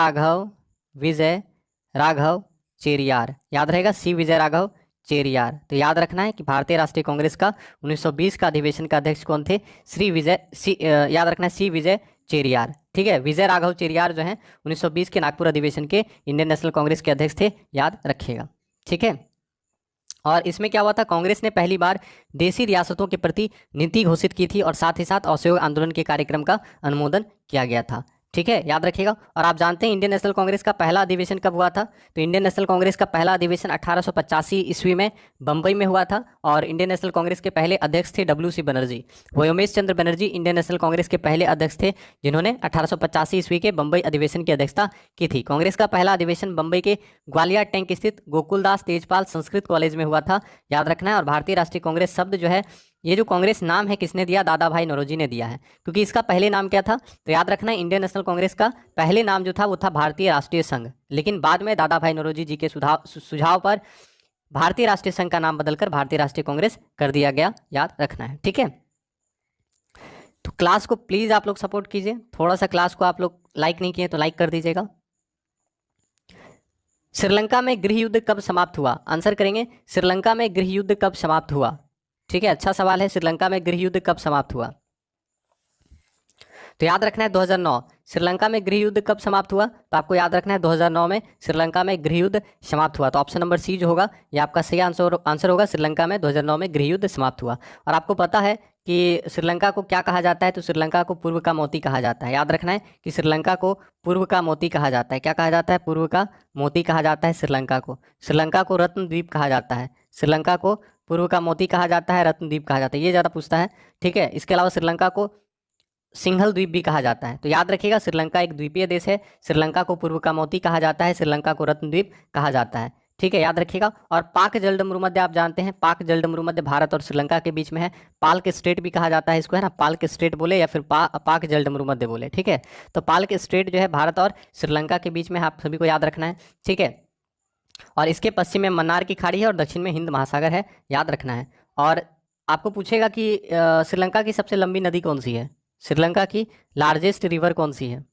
राघव चेरियार, याद रहेगा, सी विजय राघव चेरियार। तो याद रखना है कि भारतीय राष्ट्रीय कांग्रेस का 1920 का अधिवेशन का अध्यक्ष कौन थे, याद रखना है सी विजय चेरियार, ठीक है। विजय राघव चेरियार जो है 1920 के नागपुर अधिवेशन के इंडियन नेशनल कांग्रेस के अध्यक्ष थे, याद रखिएगा, ठीक है। और इसमें क्या हुआ था, कांग्रेस ने पहली बार देशी रियासतों के प्रति नीति घोषित की थी और साथ ही साथ असहयोग आंदोलन के कार्यक्रम का अनुमोदन किया गया था, ठीक है, याद रखिएगा। और आप जानते हैं इंडियन नेशनल कांग्रेस का पहला अधिवेशन कब हुआ था, तो इंडियन नेशनल कांग्रेस का पहला अधिवेशन 1885 ईस्वी में बंबई में हुआ था। और इंडियन नेशनल कांग्रेस के पहले अध्यक्ष थे WC बनर्जी, व्योमेश चंद्र बनर्जी इंडियन नेशनल कांग्रेस के पहले अध्यक्ष थे जिन्होंने 1885 ईस्वी के बंबई अधिवेशन की अध्यक्षता की थी। कांग्रेस का पहला अधिवेशन बंबई के ग्वालियर टैंक स्थित गोकुलदास तेजपाल संस्कृत कॉलेज में हुआ था, याद रखना है। और भारतीय राष्ट्रीय कांग्रेस शब्द जो है, ये जो कांग्रेस नाम है किसने दिया, दादा भाई नौरोजी ने दिया है, क्योंकि इसका पहले नाम क्या था, तो याद रखना है इंडियन नेशनल कांग्रेस का पहले नाम जो था वो था भारतीय राष्ट्रीय संघ, लेकिन बाद में दादा भाई नौरोजी जी के सुझाव पर भारतीय राष्ट्रीय संघ का नाम बदलकर भारतीय राष्ट्रीय कांग्रेस कर दिया गया, याद रखना है, ठीक है। तो क्लास को प्लीज आप लोग सपोर्ट कीजिए, थोड़ा सा क्लास को आप लोग लाइक नहीं किए तो लाइक कर दीजिएगा। श्रीलंका में गृह युद्ध कब समाप्त हुआ, आंसर करेंगे, श्रीलंका में गृह युद्ध कब समाप्त हुआ, ठीक है, अच्छा सवाल है, श्रीलंका में गृह युद्ध कब समाप्त हुआ, तो याद रखना है 2009। श्रीलंका में गृह युद्ध कब समाप्त हुआ, तो आपको याद रखना है 2009 में श्रीलंका में गृह युद्ध समाप्त हुआ। तो ऑप्शन नंबर सी जो होगा ये आपका सही आंसर होगा, श्रीलंका में 2009 में गृह युद्ध समाप्त हुआ। और आपको पता है कि श्रीलंका को क्या कहा जाता है, तो श्रीलंका को पूर्व का मोती कहा जाता है, याद रखना है कि श्रीलंका को पूर्व का मोती कहा जाता है। क्या कहा जाता है, पूर्व का मोती कहा जाता है श्रीलंका को। श्रीलंका को रत्न द्वीप कहा जाता है, श्रीलंका को पूर्व का मोती कहा जाता है, रत्न द्वीप कहा जाता है, ये ज़्यादा पूछता है, ठीक है। इसके अलावा श्रीलंका को सिंघल द्वीप भी कहा जाता है। तो याद रखिएगा श्रीलंका एक द्वीपीय देश है, श्रीलंका को पूर्व का मोती कहा जाता है, श्रीलंका को रत्न द्वीप कहा जाता है, ठीक है, याद रखिएगा। और पाक जलडमरू आप जानते हैं, पाक जलडमरू भारत और श्रीलंका के बीच में है, पाल के स्ट्रेट भी कहा जाता है इसको, है ना, पाल के स्ट्रेट बोले या फिर पाक जलडमरू बोले, ठीक है। तो पाल के स्ट्रेट जो है भारत और श्रीलंका के बीच में, आप सभी को याद रखना है, ठीक है। और इसके पश्चिम में मन्नार की खाड़ी है और दक्षिण में हिंद महासागर है, याद रखना है। और आपको पूछेगा कि श्रीलंका की सबसे लंबी नदी कौन सी है, श्रीलंका की लार्जेस्ट रिवर कौन सी है,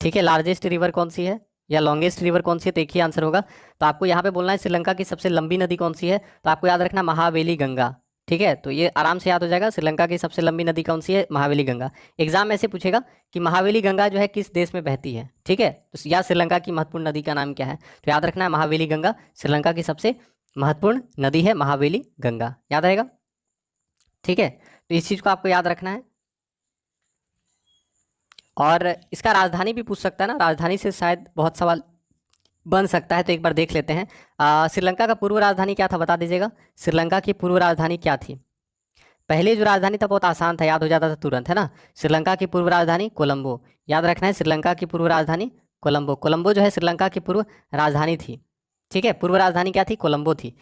ठीक है, लार्जेस्ट रिवर कौन सी है या लॉन्गेस्ट रिवर कौन सी है, तो एक ही आंसर होगा। तो आपको यहाँ पे बोलना है श्रीलंका की सबसे लंबी नदी कौन सी है, तो आपको याद रखना महावेली गंगा, ठीक है। तो ये आराम से याद हो जाएगा, श्रीलंका की सबसे लंबी नदी कौन सी है, महावेली गंगा। एग्जाम में से पूछेगा कि महावेली गंगा जो है किस देश में बहती है, ठीक है, तो या श्रीलंका की महत्वपूर्ण नदी का नाम क्या है, तो याद रखना है महावेली गंगा श्रीलंका की सबसे महत्वपूर्ण नदी है, महावेली गंगा, याद रहेगा, ठीक है। तो इस चीज़ को आपको याद रखना है। और इसका राजधानी भी पूछ सकता है ना, राजधानी से शायद बहुत सवाल बन सकता है, तो एक बार देख लेते हैं। श्रीलंका का पूर्व राजधानी क्या था, बता दीजिएगा, श्रीलंका की पूर्व राजधानी क्या थी। पहले जो राजधानी था बहुत आसान था, याद हो जाता था तुरंत, है ना। श्रीलंका की पूर्व राजधानी कोलंबो, याद रखना है, श्रीलंका की पूर्व राजधानी कोलंबो। कोलंबो जो है श्रीलंका की पूर्व राजधानी थी, ठीक है, पूर्व राजधानी क्या थी, कोलंबो थी,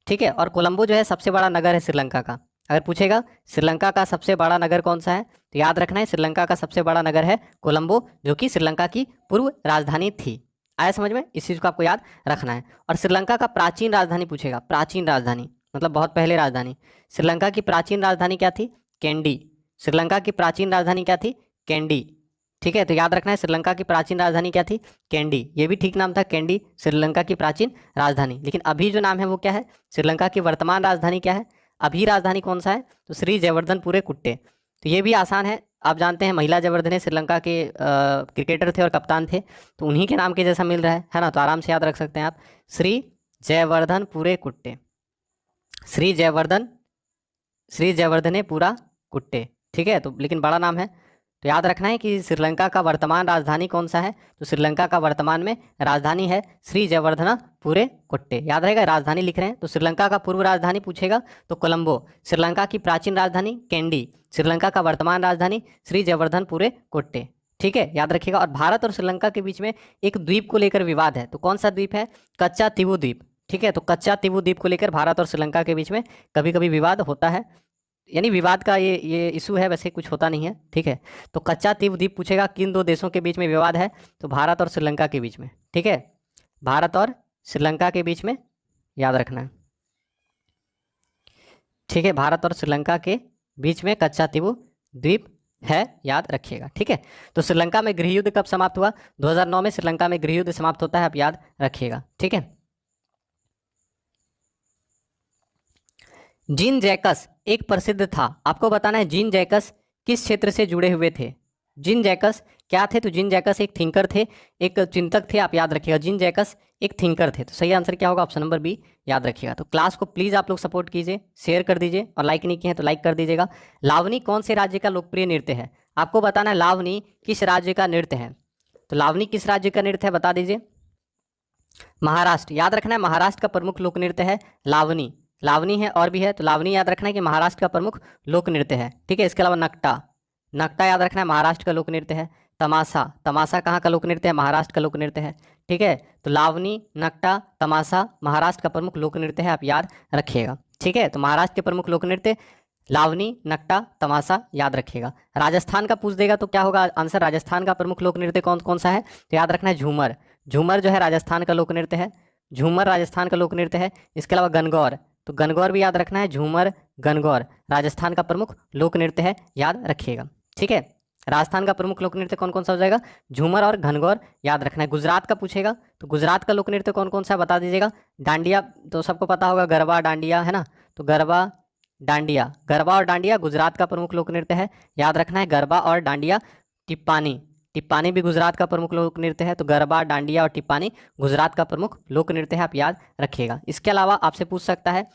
ठीक है। और कोलंबो जो है सबसे बड़ा नगर है श्रीलंका का। अगर पूछेगा श्रीलंका का सबसे बड़ा नगर कौन सा है, तो याद रखना है श्रीलंका का सबसे बड़ा नगर है कोलंबो, जो कि श्रीलंका की पूर्व राजधानी थी। आया समझ में, इस चीज़ को आपको याद रखना है। और श्रीलंका का प्राचीन राजधानी पूछेगा, प्राचीन राजधानी मतलब बहुत पहले राजधानी। श्रीलंका की प्राचीन राजधानी क्या थी, कैंडी। श्रीलंका की प्राचीन राजधानी क्या थी, कैंडी, ठीक है। तो याद रखना है श्रीलंका की प्राचीन राजधानी क्या थी, कैंडी। ये भी ठीक नाम था, कैंडी श्रीलंका की प्राचीन राजधानी। लेकिन अभी जो नाम है वो क्या है, श्रीलंका की वर्तमान राजधानी क्या है, अभी राजधानी कौन सा है, तो श्री जयवर्धनपुरे कुट्टे। तो ये भी आसान है, आप जानते हैं महिला जयवर्धने श्रीलंका के क्रिकेटर थे और कप्तान थे, तो उन्हीं के नाम के जैसा मिल रहा है ना, तो आराम से याद रख सकते हैं आप, श्री जयवर्धनपुरे कुट्टे, श्री जयवर्धने पूरा कुट्टे, ठीक है। तो लेकिन बड़ा नाम है, तो याद रखना है कि श्रीलंका का वर्तमान राजधानी कौन सा है, तो श्रीलंका का वर्तमान में राजधानी है श्री जयवर्धनापुरे कोट्टे। याद रहेगा, राजधानी लिख रहे हैं तो श्रीलंका का पूर्व राजधानी पूछेगा तो कोलंबो। श्रीलंका की प्राचीन राजधानी कैंडी। श्रीलंका का वर्तमान राजधानी श्री जयवर्धनपुरे कोट्टे। ठीक है, याद रखिएगा। और भारत और श्रीलंका के बीच में एक द्वीप को लेकर विवाद है, तो कौन सा द्वीप है, कच्चा तीवु द्वीप। ठीक है, तो कच्चा तीवु द्वीप को लेकर भारत और श्रीलंका के बीच में कभी कभी विवाद होता है, यानी विवाद का ये इशू है, वैसे कुछ होता नहीं है। ठीक है, तो कच्चा तीव द्वीप पूछेगा, किन दो देशों के बीच में विवाद है, तो भारत और श्रीलंका के बीच में। ठीक है, भारत और श्रीलंका के बीच में, याद रखना है। ठीक है, भारत और श्रीलंका के बीच में कच्चा तीव द्वीप है, याद रखिएगा। ठीक है, तो श्रीलंका में गृह युद्ध कब समाप्त हुआ, 2009 में श्रीलंका में गृह युद्ध समाप्त होता है, आप याद रखिएगा। ठीक है, जीन जैकस एक प्रसिद्ध था, आपको बताना है जीन जैकस किस क्षेत्र से जुड़े हुए थे। जीन जैकस क्या थे, तो जीन जैकस एक थिंकर थे, एक चिंतक थे, आप याद रखिएगा। जीन जैकस एक थिंकर थे, तो सही आंसर क्या होगा, ऑप्शन नंबर बी, याद रखिएगा। तो क्लास को प्लीज़ आप लोग सपोर्ट कीजिए, शेयर कर दीजिए, और लाइक नहीं किए हैं तो लाइक कर दीजिएगा। लावनी कौन से राज्य का लोकप्रिय नृत्य है, आपको बताना है लावनी किस राज्य का नृत्य है। तो लावनी किस राज्य का नृत्य है, बता दीजिए। महाराष्ट्र, याद रखना है, महाराष्ट्र का प्रमुख लोक नृत्य है लावनी। लावनी है और भी है, तो लावनी याद रखना है कि महाराष्ट्र का प्रमुख लोक नृत्य है। ठीक है, इसके अलावा नकटा, नकटा याद रखना है महाराष्ट्र का लोक नृत्य है। तमाशा, तमाशा कहाँ का लोक नृत्य है, महाराष्ट्र का लोक नृत्य है। ठीक है, तो लावनी, नकटा, तमाशा महाराष्ट्र का प्रमुख लोक नृत्य है, आप याद रखिएगा। ठीक है, तो महाराष्ट्र के प्रमुख लोक नृत्य लावनी, नकटा, तमाशा, याद रखिएगा। राजस्थान का पूछ देगा तो क्या होगा आंसर, राजस्थान का प्रमुख लोक नृत्य कौन कौन सा है, तो याद रखना है झूमर। झूमर जो है राजस्थान का लोक नृत्य है, झूमर राजस्थान का लोक नृत्य है। इसके अलावा गणगौर, तो गणगौर भी याद रखना है, झूमर, गणगौर राजस्थान का प्रमुख लोक नृत्य है, याद रखिएगा। ठीक है, राजस्थान का प्रमुख लोक नृत्य कौन कौन सा हो जाएगा, झूमर और घनघोर, याद रखना है। गुजरात का पूछेगा तो गुजरात का लोक नृत्य कौन कौन सा है बता दीजिएगा। डांडिया तो सबको पता होगा, गरबा डांडिया है ना, तो गरबा डांडिया, गरबा और डांडिया गुजरात का प्रमुख लोक नृत्य है, याद रखना है। गरबा और डांडिया। टिप्पानी, टिप्पानी भी गुजरात का प्रमुख लोक नृत्य है, तो गरबा, डांडिया और टिप्पानी गुजरात का प्रमुख लोक नृत्य है, आप याद रखिएगा। इसके अलावा आपसे पूछ सकता है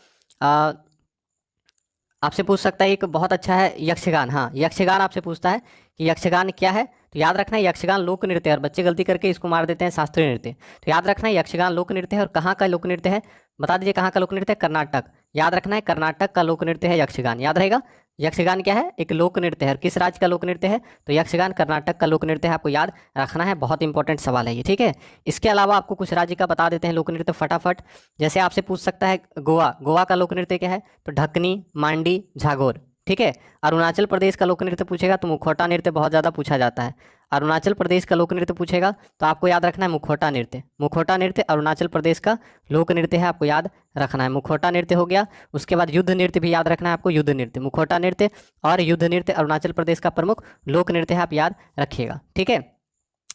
आपसे पूछ सकता है एक बहुत अच्छा है यक्षगान। हाँ, यक्षगान आपसे पूछता है कि यक्षगान क्या है, तो याद रखना है यक्षगान लोक नृत्य है, और बच्चे गलती करके इसको मार देते हैं शास्त्रीय नृत्य। तो याद रखना है यक्षगान लोक नृत्य है, और कहाँ का लोक नृत्य है बता दीजिए, कहाँ का लोक नृत्य है, कर्नाटक। याद रखना है कर्नाटक का लोक नृत्य है यक्षगान, याद रहेगा। यक्षगान क्या है, एक लोक नृत्य है, किस राज्य का लोक नृत्य है, तो यक्षगान कर्नाटक का लोक नृत्य है, आपको याद रखना है, बहुत इंपॉर्टेंट सवाल है ये। ठीक है, इसके अलावा आपको कुछ राज्य का बता देते हैं लोक नृत्य फटाफट। जैसे आपसे पूछ सकता है गोवा, गोवा का लोक नृत्य क्या है, तो ढकनी, मांडी, झागोर। ठीक है, अरुणाचल प्रदेश का लोक नृत्य पूछेगा तो मुखौटा नृत्य बहुत ज़्यादा पूछा जाता है। अरुणाचल प्रदेश का लोक नृत्य पूछेगा तो आपको याद रखना है मुखौटा नृत्य। मुखौटा नृत्य अरुणाचल प्रदेश का लोक नृत्य है, आपको याद रखना है। मुखौटा नृत्य हो गया। उसके बाद युद्ध नृत्य भी याद रखना है आपको, युद्ध नृत्य, मुखौटा नृत्य और युद्ध नृत्य अरुणाचल प्रदेश का प्रमुख लोक नृत्य है, आप याद रखिएगा। ठीक है,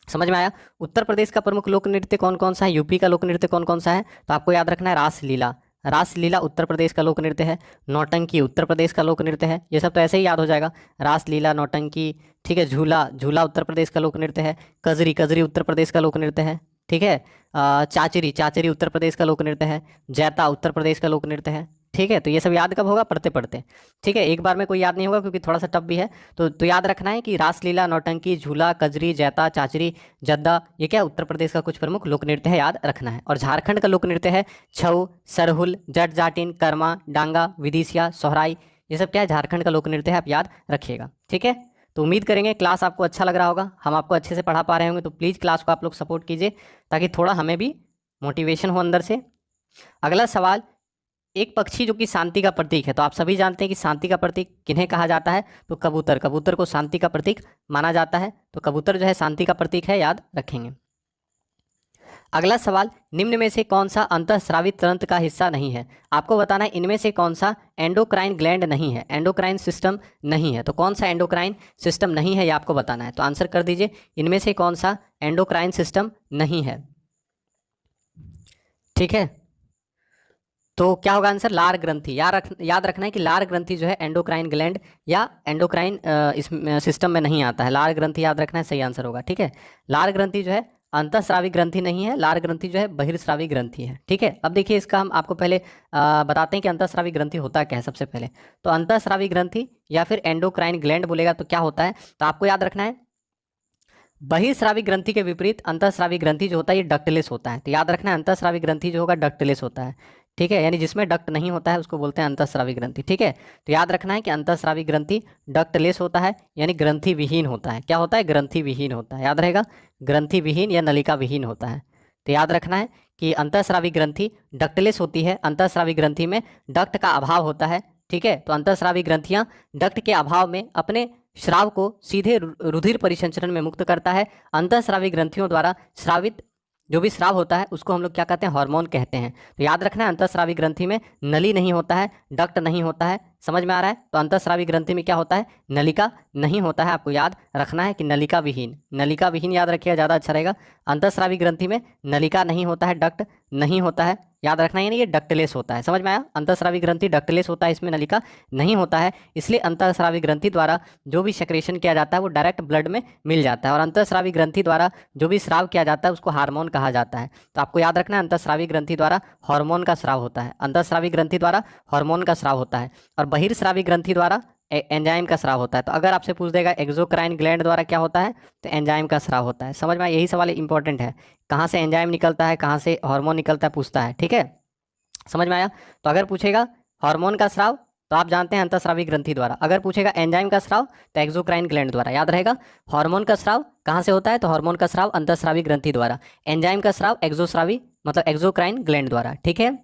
समझ में आया। उत्तर प्रदेश का प्रमुख लोक नृत्य कौन कौन सा है, यूपी का लोक नृत्य कौन कौन सा है, तो आपको याद रखना है रासलीला। रासलीला उत्तर प्रदेश का लोक नृत्य है। नौटंकी उत्तर प्रदेश का लोक नृत्य है, ये सब तो ऐसे ही याद हो जाएगा, रासलीला, नौटंकी। ठीक है, झूला, झूला उत्तर प्रदेश का लोक नृत्य है। कजरी, कजरी उत्तर प्रदेश का लोक नृत्य है। ठीक है, चाचरी, चाचरी उत्तर प्रदेश का लोक नृत्य है। जैता उत्तर प्रदेश का लोक नृत्य है। ठीक है, तो ये सब याद कब होगा, पढ़ते पढ़ते। ठीक है, एक बार में कोई याद नहीं होगा क्योंकि थोड़ा सा टफ भी है, तो याद रखना है कि रासलीला, नौटंकी, झूला, कजरी, जैता, चाचरी, जद्दा, ये क्या उत्तर प्रदेश का कुछ प्रमुख लोक नृत्य है, याद रखना है। और झारखंड का लोक नृत्य है छऊ, सरहुल, जट जाटिन, कर्मा, डांगा, विदिशिया, सोहराई, ये सब क्या है, झारखंड का लोक नृत्य है, आप याद रखिएगा। ठीक है, तो उम्मीद करेंगे क्लास आपको अच्छा लग रहा होगा, हम आपको अच्छे से पढ़ा पा रहे होंगे, तो प्लीज़ क्लास को आप लोग सपोर्ट कीजिए ताकि थोड़ा हमें भी मोटिवेशन हो अंदर से। अगला सवाल, एक पक्षी जो कि शांति का प्रतीक है, तो आप सभी जानते हैं कि शांति का प्रतीक किन्हें कहा जाता है, तो कबूतर, कबूतर को शांति का प्रतीक माना जाता है, तो कबूतर जो है शांति का प्रतीक है, याद रखेंगे। अगला सवाल, निम्न में से कौन सा अंतःस्रावित तंत्र का हिस्सा नहीं है, आपको बताना है इनमें से कौन सा एंडोक्राइन ग्लैंड नहीं है, एंडोक्राइन सिस्टम नहीं है, तो कौन सा एंडोक्राइन सिस्टम नहीं है ये आपको बताना है। तो आंसर कर दीजिए, इनमें से कौन सा एंडोक्राइन सिस्टम नहीं है। ठीक है, तो क्या होगा आंसर, लार ग्रंथि। याद रखना है कि लार ग्रंथि जो है एंडोक्राइन ग्लैंड या एंडोक्राइन इस सिस्टम में नहीं आता है, लार ग्रंथि याद रखना है, सही आंसर होगा। ठीक है, लार ग्रंथि जो है अंतःस्रावी ग्रंथि नहीं है, लार ग्रंथि जो है बहिर्स्रावी ग्रंथि है। ठीक है, अब देखिए इसका हम आपको पहले बताते हैं कि अंतःस्रावी ग्रंथि होता क्या है। सबसे पहले तो अंतःस्रावी ग्रंथि या फिर एंडोक्राइन ग्लैंड बोलेगा तो क्या होता है, तो आपको याद रखना है बहिर्स्रावी ग्रंथि के विपरीत अंतःस्रावी ग्रंथि जो होता है ये डक्टलेस होता है। तो याद रखना है अंतःस्रावी ग्रंथि जो होगा डक्टलेस होता है। ठीक है, यानी जिसमें डक्ट नहीं होता है उसको बोलते हैं अंतःस्रावी ग्रंथि। ठीक है, तो याद रखना है कि अंतःस्रावी ग्रंथि डक्टलेस होता है, यानी ग्रंथि विहीन होता है। क्या होता है, ग्रंथि विहीन होता है। याद रहेगा, ग्रंथि विहीन या नलिका विहीन होता है। तो याद रखना है कि अंतःस्रावी ग्रंथि डक्टलेस होती है, अंतःस्रावी ग्रंथि में डक्ट का अभाव होता है। ठीक है, तो अंतःस्रावी ग्रंथियां डक्ट के अभाव में अपने श्राव को सीधे रुधिर परिसंचरण में मुक्त करता है। अंतःस्रावी ग्रंथियों द्वारा स्रावित जो भी स्राव होता है उसको हम लोग क्या कहते हैं, हार्मोन कहते हैं। तो याद रखना है अंतःस्रावी ग्रंथि में नली नहीं होता है, डक्ट नहीं होता है। समझ में आ रहा है, तो अंतःस्रावी ग्रंथि में क्या होता है, नलिका नहीं होता है। आपको याद रखना है कि नलिका विहीन, नलिका विहीन याद रखिएगा, ज़्यादा अच्छा रहेगा। अंतःस्रावी ग्रंथि में नलिका नहीं होता है, डक्ट नहीं होता है, याद रखना है, यानी ये डक्टलेस होता है। समझ में आया, अंतःस्रावी ग्रंथि डक्टलेस होता है, इसमें नलिका नहीं होता है, इसलिए अंतःस्रावी ग्रंथि द्वारा जो भी सेक्रेशन किया जाता है वो डायरेक्ट ब्लड में मिल जाता है। और अंतःस्रावी ग्रंथि द्वारा जो भी स्राव किया जाता है उसको हार्मोन कहा जाता है। तो आपको याद रखना है अंतःस्रावी ग्रंथि द्वारा हार्मोन का स्राव होता है, अंतःस्रावी ग्रंथि द्वारा हार्मोन का स्राव होता है। और बहिर्स्रावी ग्रंथि द्वारा एंजाइम का स्राव होता है। तो अगर आपसे पूछ देगा एक्सोक्राइन ग्लैंड द्वारा क्या होता है, तो एंजाइम का स्राव होता है। समझ में आया, यही सवाल इंपॉर्टेंट है, कहाँ से एंजाइम निकलता है, कहाँ से हार्मोन निकलता है, पूछता है। ठीक है, समझ में आया। तो अगर पूछेगा हार्मोन का स्राव तो आप जानते हैं अंतःस्रावी ग्रंथि द्वारा, अगर पूछेगा एंजाइम का स्राव तो एक्सोक्राइन ग्लैंड द्वारा। याद रहेगा, हार्मोन का स्राव कहाँ से होता है, तो हार्मोन का स्राव अंतःस्रावी ग्रंथि द्वारा, एंजाइम का स्राव एक्सोस्रावी मतलब एक्सोक्राइन ग्लैंड द्वारा। ठीक है,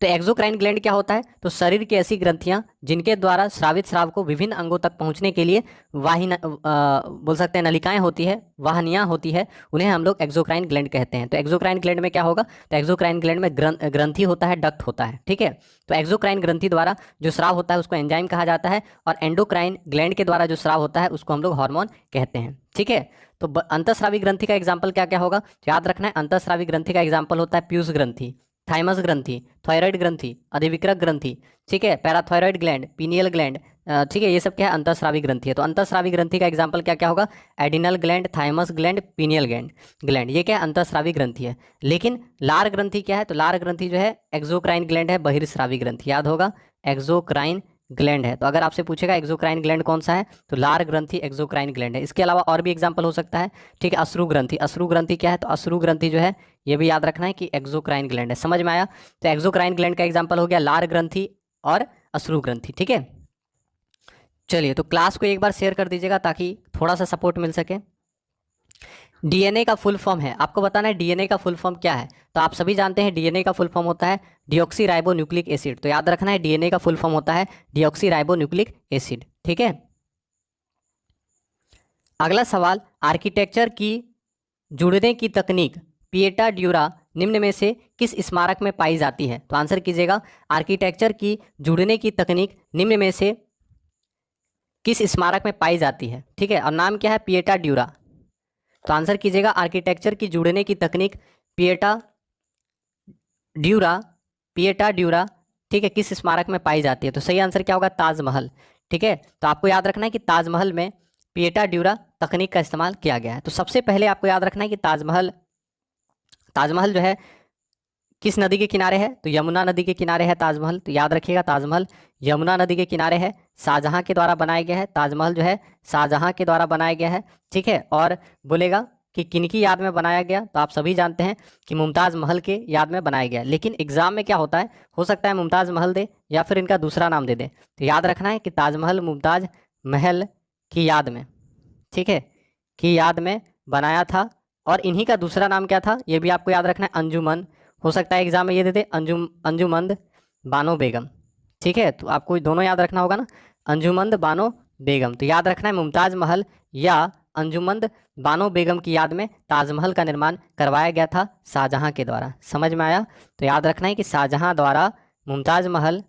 तो एक्सोक्राइन ग्लैंड क्या होता है, तो शरीर की ऐसी ग्रंथियां जिनके द्वारा स्रावित स्राव को विभिन्न अंगों तक पहुंचने के लिए बोल सकते हैं नलिकाएं होती है, वाहिनियां होती है, उन्हें हम लोग एक्सोक्राइन ग्लैंड कहते हैं। तो एक्सोक्राइन ग्लैंड में क्या होगा, तो एक्सोक्राइन ग्लैंड में ग्रंथि होता है, डक्ट होता है। ठीक है, तो एक्सोक्राइन ग्रंथि द्वारा जो स्राव होता है उसको एंजाइम कहा जाता है, और एंडोक्राइन ग्लैंड के द्वारा जो स्राव होता है उसको हम लोग हार्मोन कहते हैं। ठीक है, तो अंतःस्रावी ग्रंथि का एग्जाम्पल क्या क्या होगा, तो याद रखना है अंतःस्रावी ग्रंथि का एग्जाम्पल होता है पीयूष ग्रंथि, थाइमस ग्रंथि, थायराइड ग्रंथि, अधिविक्रक ग्रंथि। ठीक है, पैराथायराइड ग्लैंड, पीनियल ग्लैंड। ठीक है, ये सब क्या है, अंतःस्रावी ग्रंथि है। तो अंतःस्रावी ग्रंथि का एग्जाम्पल क्या क्या होगा, adrenal gland, thymus gland, pineal gland, ये क्या है, अंतःस्रावी ग्रंथि है। लेकिन लार ग्रंथि क्या है, तो लार ग्रंथि जो है एक्सोक्राइन ग्लैंड है, बहिर्स्रावी ग्रंथि। याद होगा, एक्सोक्राइन ग्लैंड है। तो अगर आपसे पूछेगा एक्सोक्राइन ग्लैंड कौन सा है, तो लार ग्रंथि एक्सोक्राइन ग्लैंड है। इसके अलावा और भी एग्जाम्पल हो सकता है। ठीक है, अश्रु ग्रंथि, अश्रु ग्रंथि क्या है, तो अश्रु ग्रंथि जो है ये भी याद रखना है कि एक्सोक्राइन ग्लैंड है। समझ में आया, तो एक्सोक्राइन ग्लैंड का एग्जाम्पल हो गया लार ग्रंथि और अश्रु ग्रंथि। ठीक है, चलिए तो क्लास को एक बार शेयर कर दीजिएगा ताकि थोड़ा सा सपोर्ट मिल सके। डीएनए का फुल फॉर्म है, आपको बताना है डीएनए का फुल फॉर्म क्या है। तो आप सभी जानते हैं डीएनए का फुल फॉर्म होता है डिऑक्सी राइबो न्यूक्लिक एसिड। तो याद रखना है डीएनए का फुल फॉर्म होता है डिऑक्सी राइबो न्यूक्लिक एसिड। ठीक है, अगला सवाल, आर्किटेक्चर की जुड़ने की तकनीक पिएटा ड्यूरा निम्न में से किस स्मारक में पाई जाती है। तो आंसर कीजिएगा, आर्किटेक्चर की जुड़ने की तकनीक निम्न में से किस स्मारक में पाई जाती है। ठीक है, और नाम क्या है, पिएटा ड्यूरा। तो आंसर कीजिएगा, आर्किटेक्चर की जुड़ने की तकनीक पिएटा ड्यूरा, पिएटा ड्यूरा। ठीक है, किस स्मारक में पाई जाती है, तो सही आंसर क्या होगा, ताजमहल। ठीक है, तो आपको याद रखना है कि ताजमहल में पिएटा ड्यूरा तकनीक का इस्तेमाल किया गया है। तो सबसे पहले आपको याद रखना है कि ताजमहल जो है किस नदी के किनारे है, तो यमुना नदी के किनारे है ताजमहल। तो याद रखिएगा ताजमहल यमुना नदी के किनारे है, शाहजहां के द्वारा बनाया गया है। ताजमहल जो है शाहजहां के द्वारा बनाया गया है। ठीक है, और बोलेगा कि किनकी याद में बनाया गया, तो आप सभी जानते हैं कि मुमताज़ महल के याद में बनाया गया। लेकिन एग्जाम में क्या होता है, हो सकता है मुमताज़ महल दे या फिर इनका दूसरा नाम दे दे। तो याद रखना है कि ताजमहल मुमताज़ महल की याद में, ठीक है, की याद में बनाया था। और इन्हीं का दूसरा नाम क्या था, ये भी आपको याद रखना है, अंजुमन। हो सकता है एग्जाम में ये दे दे अंजुमंद बानो बेगम। ठीक है, तो आपको दोनों याद रखना होगा ना, अंजुमंद बानो बेगम। तो याद रखना है मुमताज़ महल या अंजुमंद बानो बेगम की याद में ताजमहल का निर्माण करवाया गया था शाहजहां के द्वारा। समझ में आया, तो याद रखना है कि शाहजहां द्वारा मुमताज़ महल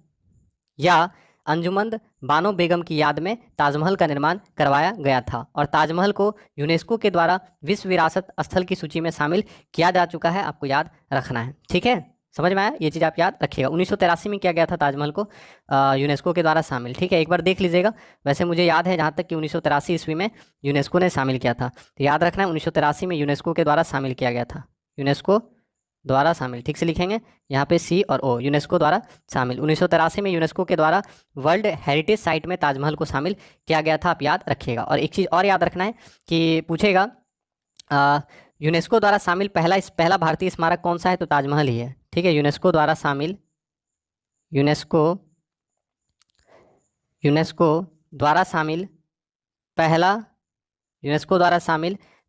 या अंजुमंद बानो बेगम की याद में ताजमहल का निर्माण करवाया गया था। और ताजमहल को यूनेस्को के द्वारा विश्व विरासत स्थल की सूची में शामिल किया जा चुका है, आपको याद रखना है। ठीक है, समझ में आया, ये चीज़ आप याद रखिएगा। 1983 में किया गया था ताजमहल को यूनेस्को के द्वारा शामिल, ठीक है, एक बार देख लीजिएगा। वैसे मुझे याद है जहाँ तक कि 1983 ईस्वी में यूनेस्को ने शामिल किया था, तो याद रखना है 1983 में यूनेस्को के द्वारा शामिल किया गया था, यूनेस्को द्वारा शामिल, ठीक से लिखेंगे यहाँ पे सी और ओ, यूनेस्को द्वारा शामिल। 1983 में यूनेस्को के द्वारा वर्ल्ड हेरिटेज साइट में ताजमहल को शामिल किया गया था, आप याद रखिएगा। और एक चीज़ और याद रखना है कि पूछेगा यूनेस्को द्वारा शामिल पहला भारतीय स्मारक कौन सा है, तो ताजमहल ही है, ठीक है। यूनेस्को द्वारा शामिल, यूनेस्को द्वारा शामिल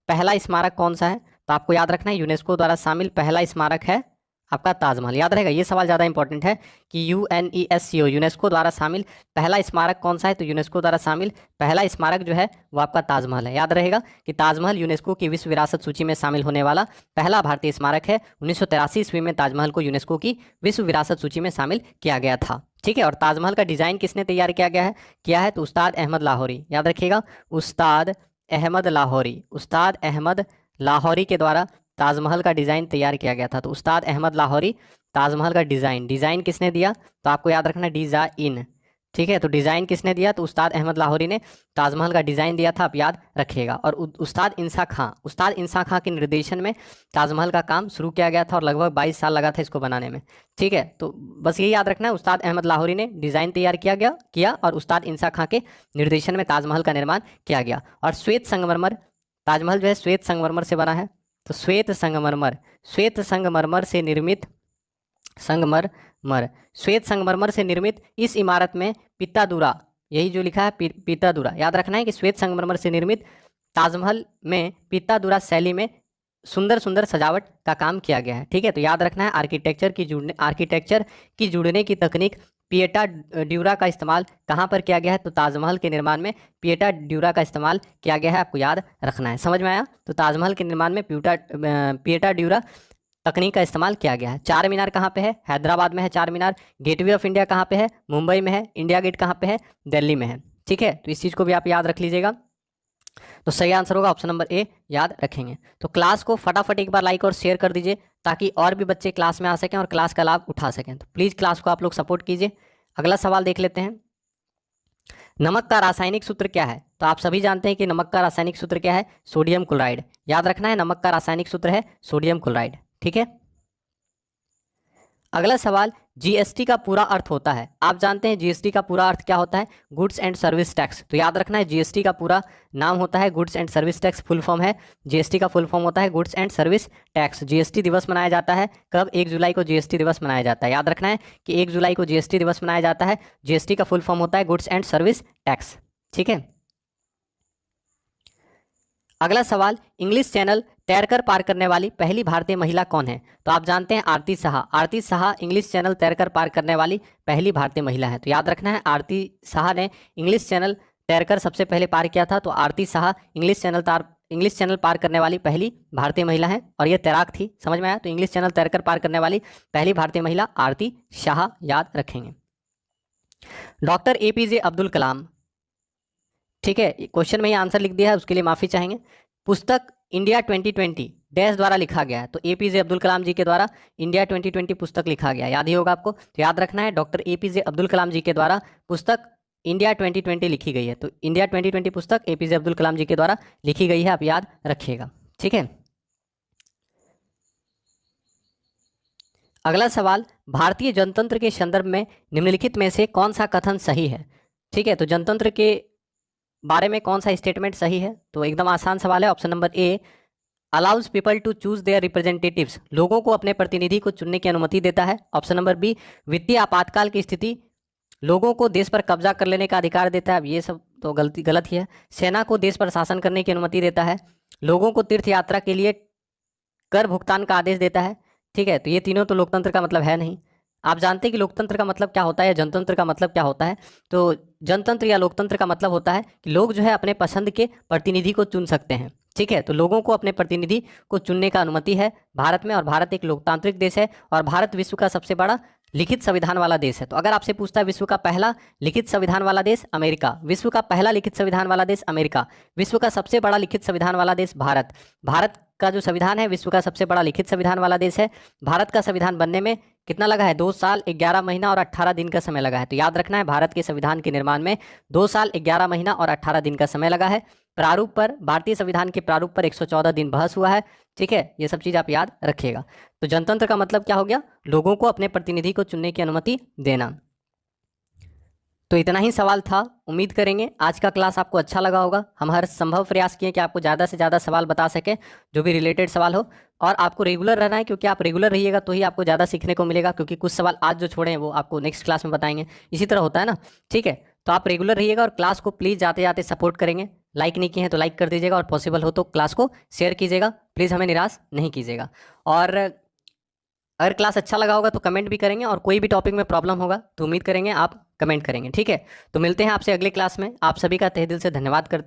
पहला स्मारक कौन सा है, तो आपको याद रखना है यूनेस्को द्वारा शामिल पहला स्मारक है आपका ताजमहल, याद रहेगा। ये सवाल ज़्यादा इंपॉर्टेंट है कि UNESCO यूनेस्को द्वारा शामिल पहला स्मारक कौन सा है, तो यूनेस्को द्वारा शामिल पहला स्मारक जो है वो आपका ताजमहल है। याद रहेगा कि ताजमहल यूनेस्को की विश्व विरासत सूची में शामिल होने वाला पहला भारतीय स्मारक है। 1983 ईस्वी में ताजमहल को यूनेस्को की विश्व विरासत सूची में शामिल किया गया था, ठीक है। और ताजमहल का डिज़ाइन किसने तैयार किया है, तो उस्ताद अहमद लाहौरी, याद रखिएगा, उस्ताद अहमद लाहौरी के द्वारा ताजमहल का डिज़ाइन तैयार किया गया था। तो उस्ताद अहमद लाहौरी ताजमहल का डिज़ाइन किसने दिया, तो आपको याद रखना डिज़ाइन, ठीक है। तो डिज़ाइन किसने दिया, तो उस्ताद अहमद लाहौरी ने ताजमहल का डिज़ाइन दिया था, आप याद रखिएगा। और उस्ताद इंसा खां के निर्देशन में ताजमहल का काम शुरू किया गया था और लगभग 22 साल लगा था इसको बनाने में, ठीक है। तो बस यही याद रखना है, उस्ताद अहमद लाहौरी ने डिज़ाइन तैयार किया और उस्ताद इंसा खां के निर्देशन में ताजमहल का निर्माण किया गया। और श्वेत संगमरमर, ताजमहल जो है श्वेत संगमरमर से बना है, तो श्वेत संगमरमर से निर्मित इस इमारत में पीतादुरा, यही जो लिखा है पीतादुरा, याद रखना है कि श्वेत संगमरमर से निर्मित ताजमहल में पीतादुरा शैली में सुंदर सुंदर सजावट का काम किया गया है, ठीक है। तो याद रखना है आर्किटेक्चर की जुड़ने की तकनीक पिएटा ड्यूरा का इस्तेमाल कहाँ पर किया गया है, तो ताजमहल के निर्माण में पिएटा ड्यूरा का इस्तेमाल किया गया है, आपको याद रखना है। समझ में आया, तो ताजमहल के निर्माण में पिएटा ड्यूरा तकनीक का इस्तेमाल किया गया है। चार मीनार कहाँ पे है, हैदराबाद में है चार मीनार। गेटवे ऑफ इंडिया कहाँ पे है, मुंबई में है। इंडिया गेट कहाँ पे है, दिल्ली में है, ठीक है। तो इस चीज़ को भी आप याद रख लीजिएगा। तो सही आंसर होगा ऑप्शन नंबर ए, याद रखेंगे। तो क्लास को फटाफट एक बार लाइक और शेयर कर दीजिए ताकि और भी बच्चे क्लास में आ सकें और क्लास का लाभ उठा सकें। तो प्लीज़ क्लास को आप लोग सपोर्ट कीजिए। अगला सवाल देख लेते हैं, नमक का रासायनिक सूत्र क्या है। तो आप सभी जानते हैं कि नमक का रासायनिक सूत्र क्या है, सोडियम क्लोराइड। याद रखना है नमक का रासायनिक सूत्र है सोडियम क्लोराइड, ठीक है। अगला सवाल, जीएसटी का पूरा अर्थ होता है। आप जानते हैं जीएसटी का पूरा अर्थ क्या होता है, गुड्स एंड सर्विस टैक्स। तो याद रखना है जीएसटी का पूरा नाम होता है goods and service tax, full form है जीएसटी का फुल फॉर्म होता है goods and service tax. GST दिवस मनाया जाता है कब, 1 जुलाई को जीएसटी दिवस मनाया जाता है। याद रखना है कि 1 जुलाई को जीएसटी दिवस मनाया जाता है। जीएसटी का फुल फॉर्म होता है गुड्स एंड सर्विस टैक्स, ठीक है। अगला सवाल, इंग्लिश चैनल तैरकर पार करने वाली पहली भारतीय महिला कौन है। तो आप जानते हैं आरती शाह इंग्लिश चैनल तैरकर पार करने वाली पहली भारतीय महिला है। तो याद रखना है आरती शाह ने इंग्लिश चैनल तैरकर सबसे पहले पार किया था। तो आरती शाह इंग्लिश चैनल पार करने वाली पहली भारतीय महिला है और ये तैराक थी, समझ में आया। तो इंग्लिश चैनल तैरकर पार करने वाली पहली भारतीय महिला आरती शाह, याद रखेंगे। डॉक्टर एपीजे अब्दुल कलाम, ठीक है, क्वेश्चन में ही आंसर लिख दिया है, उसके लिए माफ़ी चाहेंगे। पुस्तक इंडिया 2020 डैश द्वारा लिखा गया है। तो एपीजे अब्दुल कलाम जी के द्वारा इंडिया 2020 पुस्तक लिखा गया, याद ही होगा आपको। तो याद रखना है डॉक्टर एपीजे अब्दुल कलाम जी के द्वारा पुस्तक इंडिया 2020 लिखी गई है। तो इंडिया 2020 पुस्तक एपीजे अब्दुल कलाम जी के द्वारा लिखी गई है, आप याद रखिएगा, ठीक है। अगला सवाल, भारतीय जनतंत्र के संदर्भ में निम्नलिखित में से कौन सा कथन सही है, ठीक है। तो जनतंत्र के बारे में कौन सा स्टेटमेंट सही है, तो एकदम आसान सवाल है। Option number A, allows people to choose their representatives, लोगों को अपने प्रतिनिधि को चुनने की अनुमति देता है। ऑप्शन नंबर बी, वित्तीय आपातकाल की स्थिति लोगों को देश पर कब्जा कर लेने का अधिकार देता है। अब ये सब तो गलत ही है। सेना को देश पर शासन करने की अनुमति देता है। लोगों को तीर्थ यात्रा के लिए कर भुगतान का आदेश देता है, ठीक है। तो ये तीनों तो लोकतंत्र का मतलब है नहीं। आप जानते हैं कि लोकतंत्र का मतलब क्या होता है या जनतंत्र का मतलब क्या होता है। तो जनतंत्र या लोकतंत्र का मतलब होता है कि लोग जो है अपने पसंद के प्रतिनिधि को चुन सकते हैं, ठीक है। तो लोगों को अपने प्रतिनिधि को चुनने का अनुमति है भारत में, और भारत एक लोकतांत्रिक देश है और भारत विश्व का सबसे बड़ा लिखित संविधान वाला देश है। तो अगर आपसे पूछता है विश्व का पहला लिखित संविधान वाला देश अमेरिका, विश्व का पहला लिखित संविधान वाला देश अमेरिका, विश्व का सबसे बड़ा लिखित संविधान वाला देश भारत, भारत का जो संविधान है विश्व का सबसे बड़ा लिखित संविधान वाला देश है। भारत का संविधान बनने में कितना लगा है? 2 साल 11 महीना और 18 दिन का समय लगा है। तो याद रखना है, भारत के संविधान के निर्माण में 2 साल 11 महीना और 18 दिन का समय लगा है। प्रारूप पर, भारतीय संविधान के प्रारूप पर 114 दिन बहस हुआ है। ठीक है, ये सब चीज़ आप याद रखिएगा। तो जनतंत्र का मतलब क्या हो गया? लोगों को अपने प्रतिनिधि को चुनने की अनुमति देना। तो इतना ही सवाल था। उम्मीद करेंगे आज का क्लास आपको अच्छा लगा होगा। हम हर संभव प्रयास किए कि आपको ज़्यादा से ज़्यादा सवाल बता सकें, जो भी रिलेटेड सवाल हो। और आपको रेगुलर रहना है, क्योंकि आप रेगुलर रहिएगा तो ही आपको ज़्यादा सीखने को मिलेगा, क्योंकि कुछ सवाल आज जो छोड़े हैं वो आपको नेक्स्ट क्लास में बताएंगे। इसी तरह होता है ना, ठीक है। तो आप रेगुलर रहिएगा और क्लास को प्लीज़ जाते जाते सपोर्ट करेंगे। लाइक नहीं किए हैं तो लाइक कर दीजिएगा, और पॉसिबल हो तो क्लास को शेयर कीजिएगा। प्लीज़ हमें निराश नहीं कीजिएगा। और अगर क्लास अच्छा लगा होगा तो कमेंट भी करेंगे, और कोई भी टॉपिक में प्रॉब्लम होगा तो उम्मीद करेंगे आप कमेंट करेंगे। ठीक है, तो मिलते हैं आपसे अगले क्लास में। आप सभी का तहे दिल से धन्यवाद करते हैं।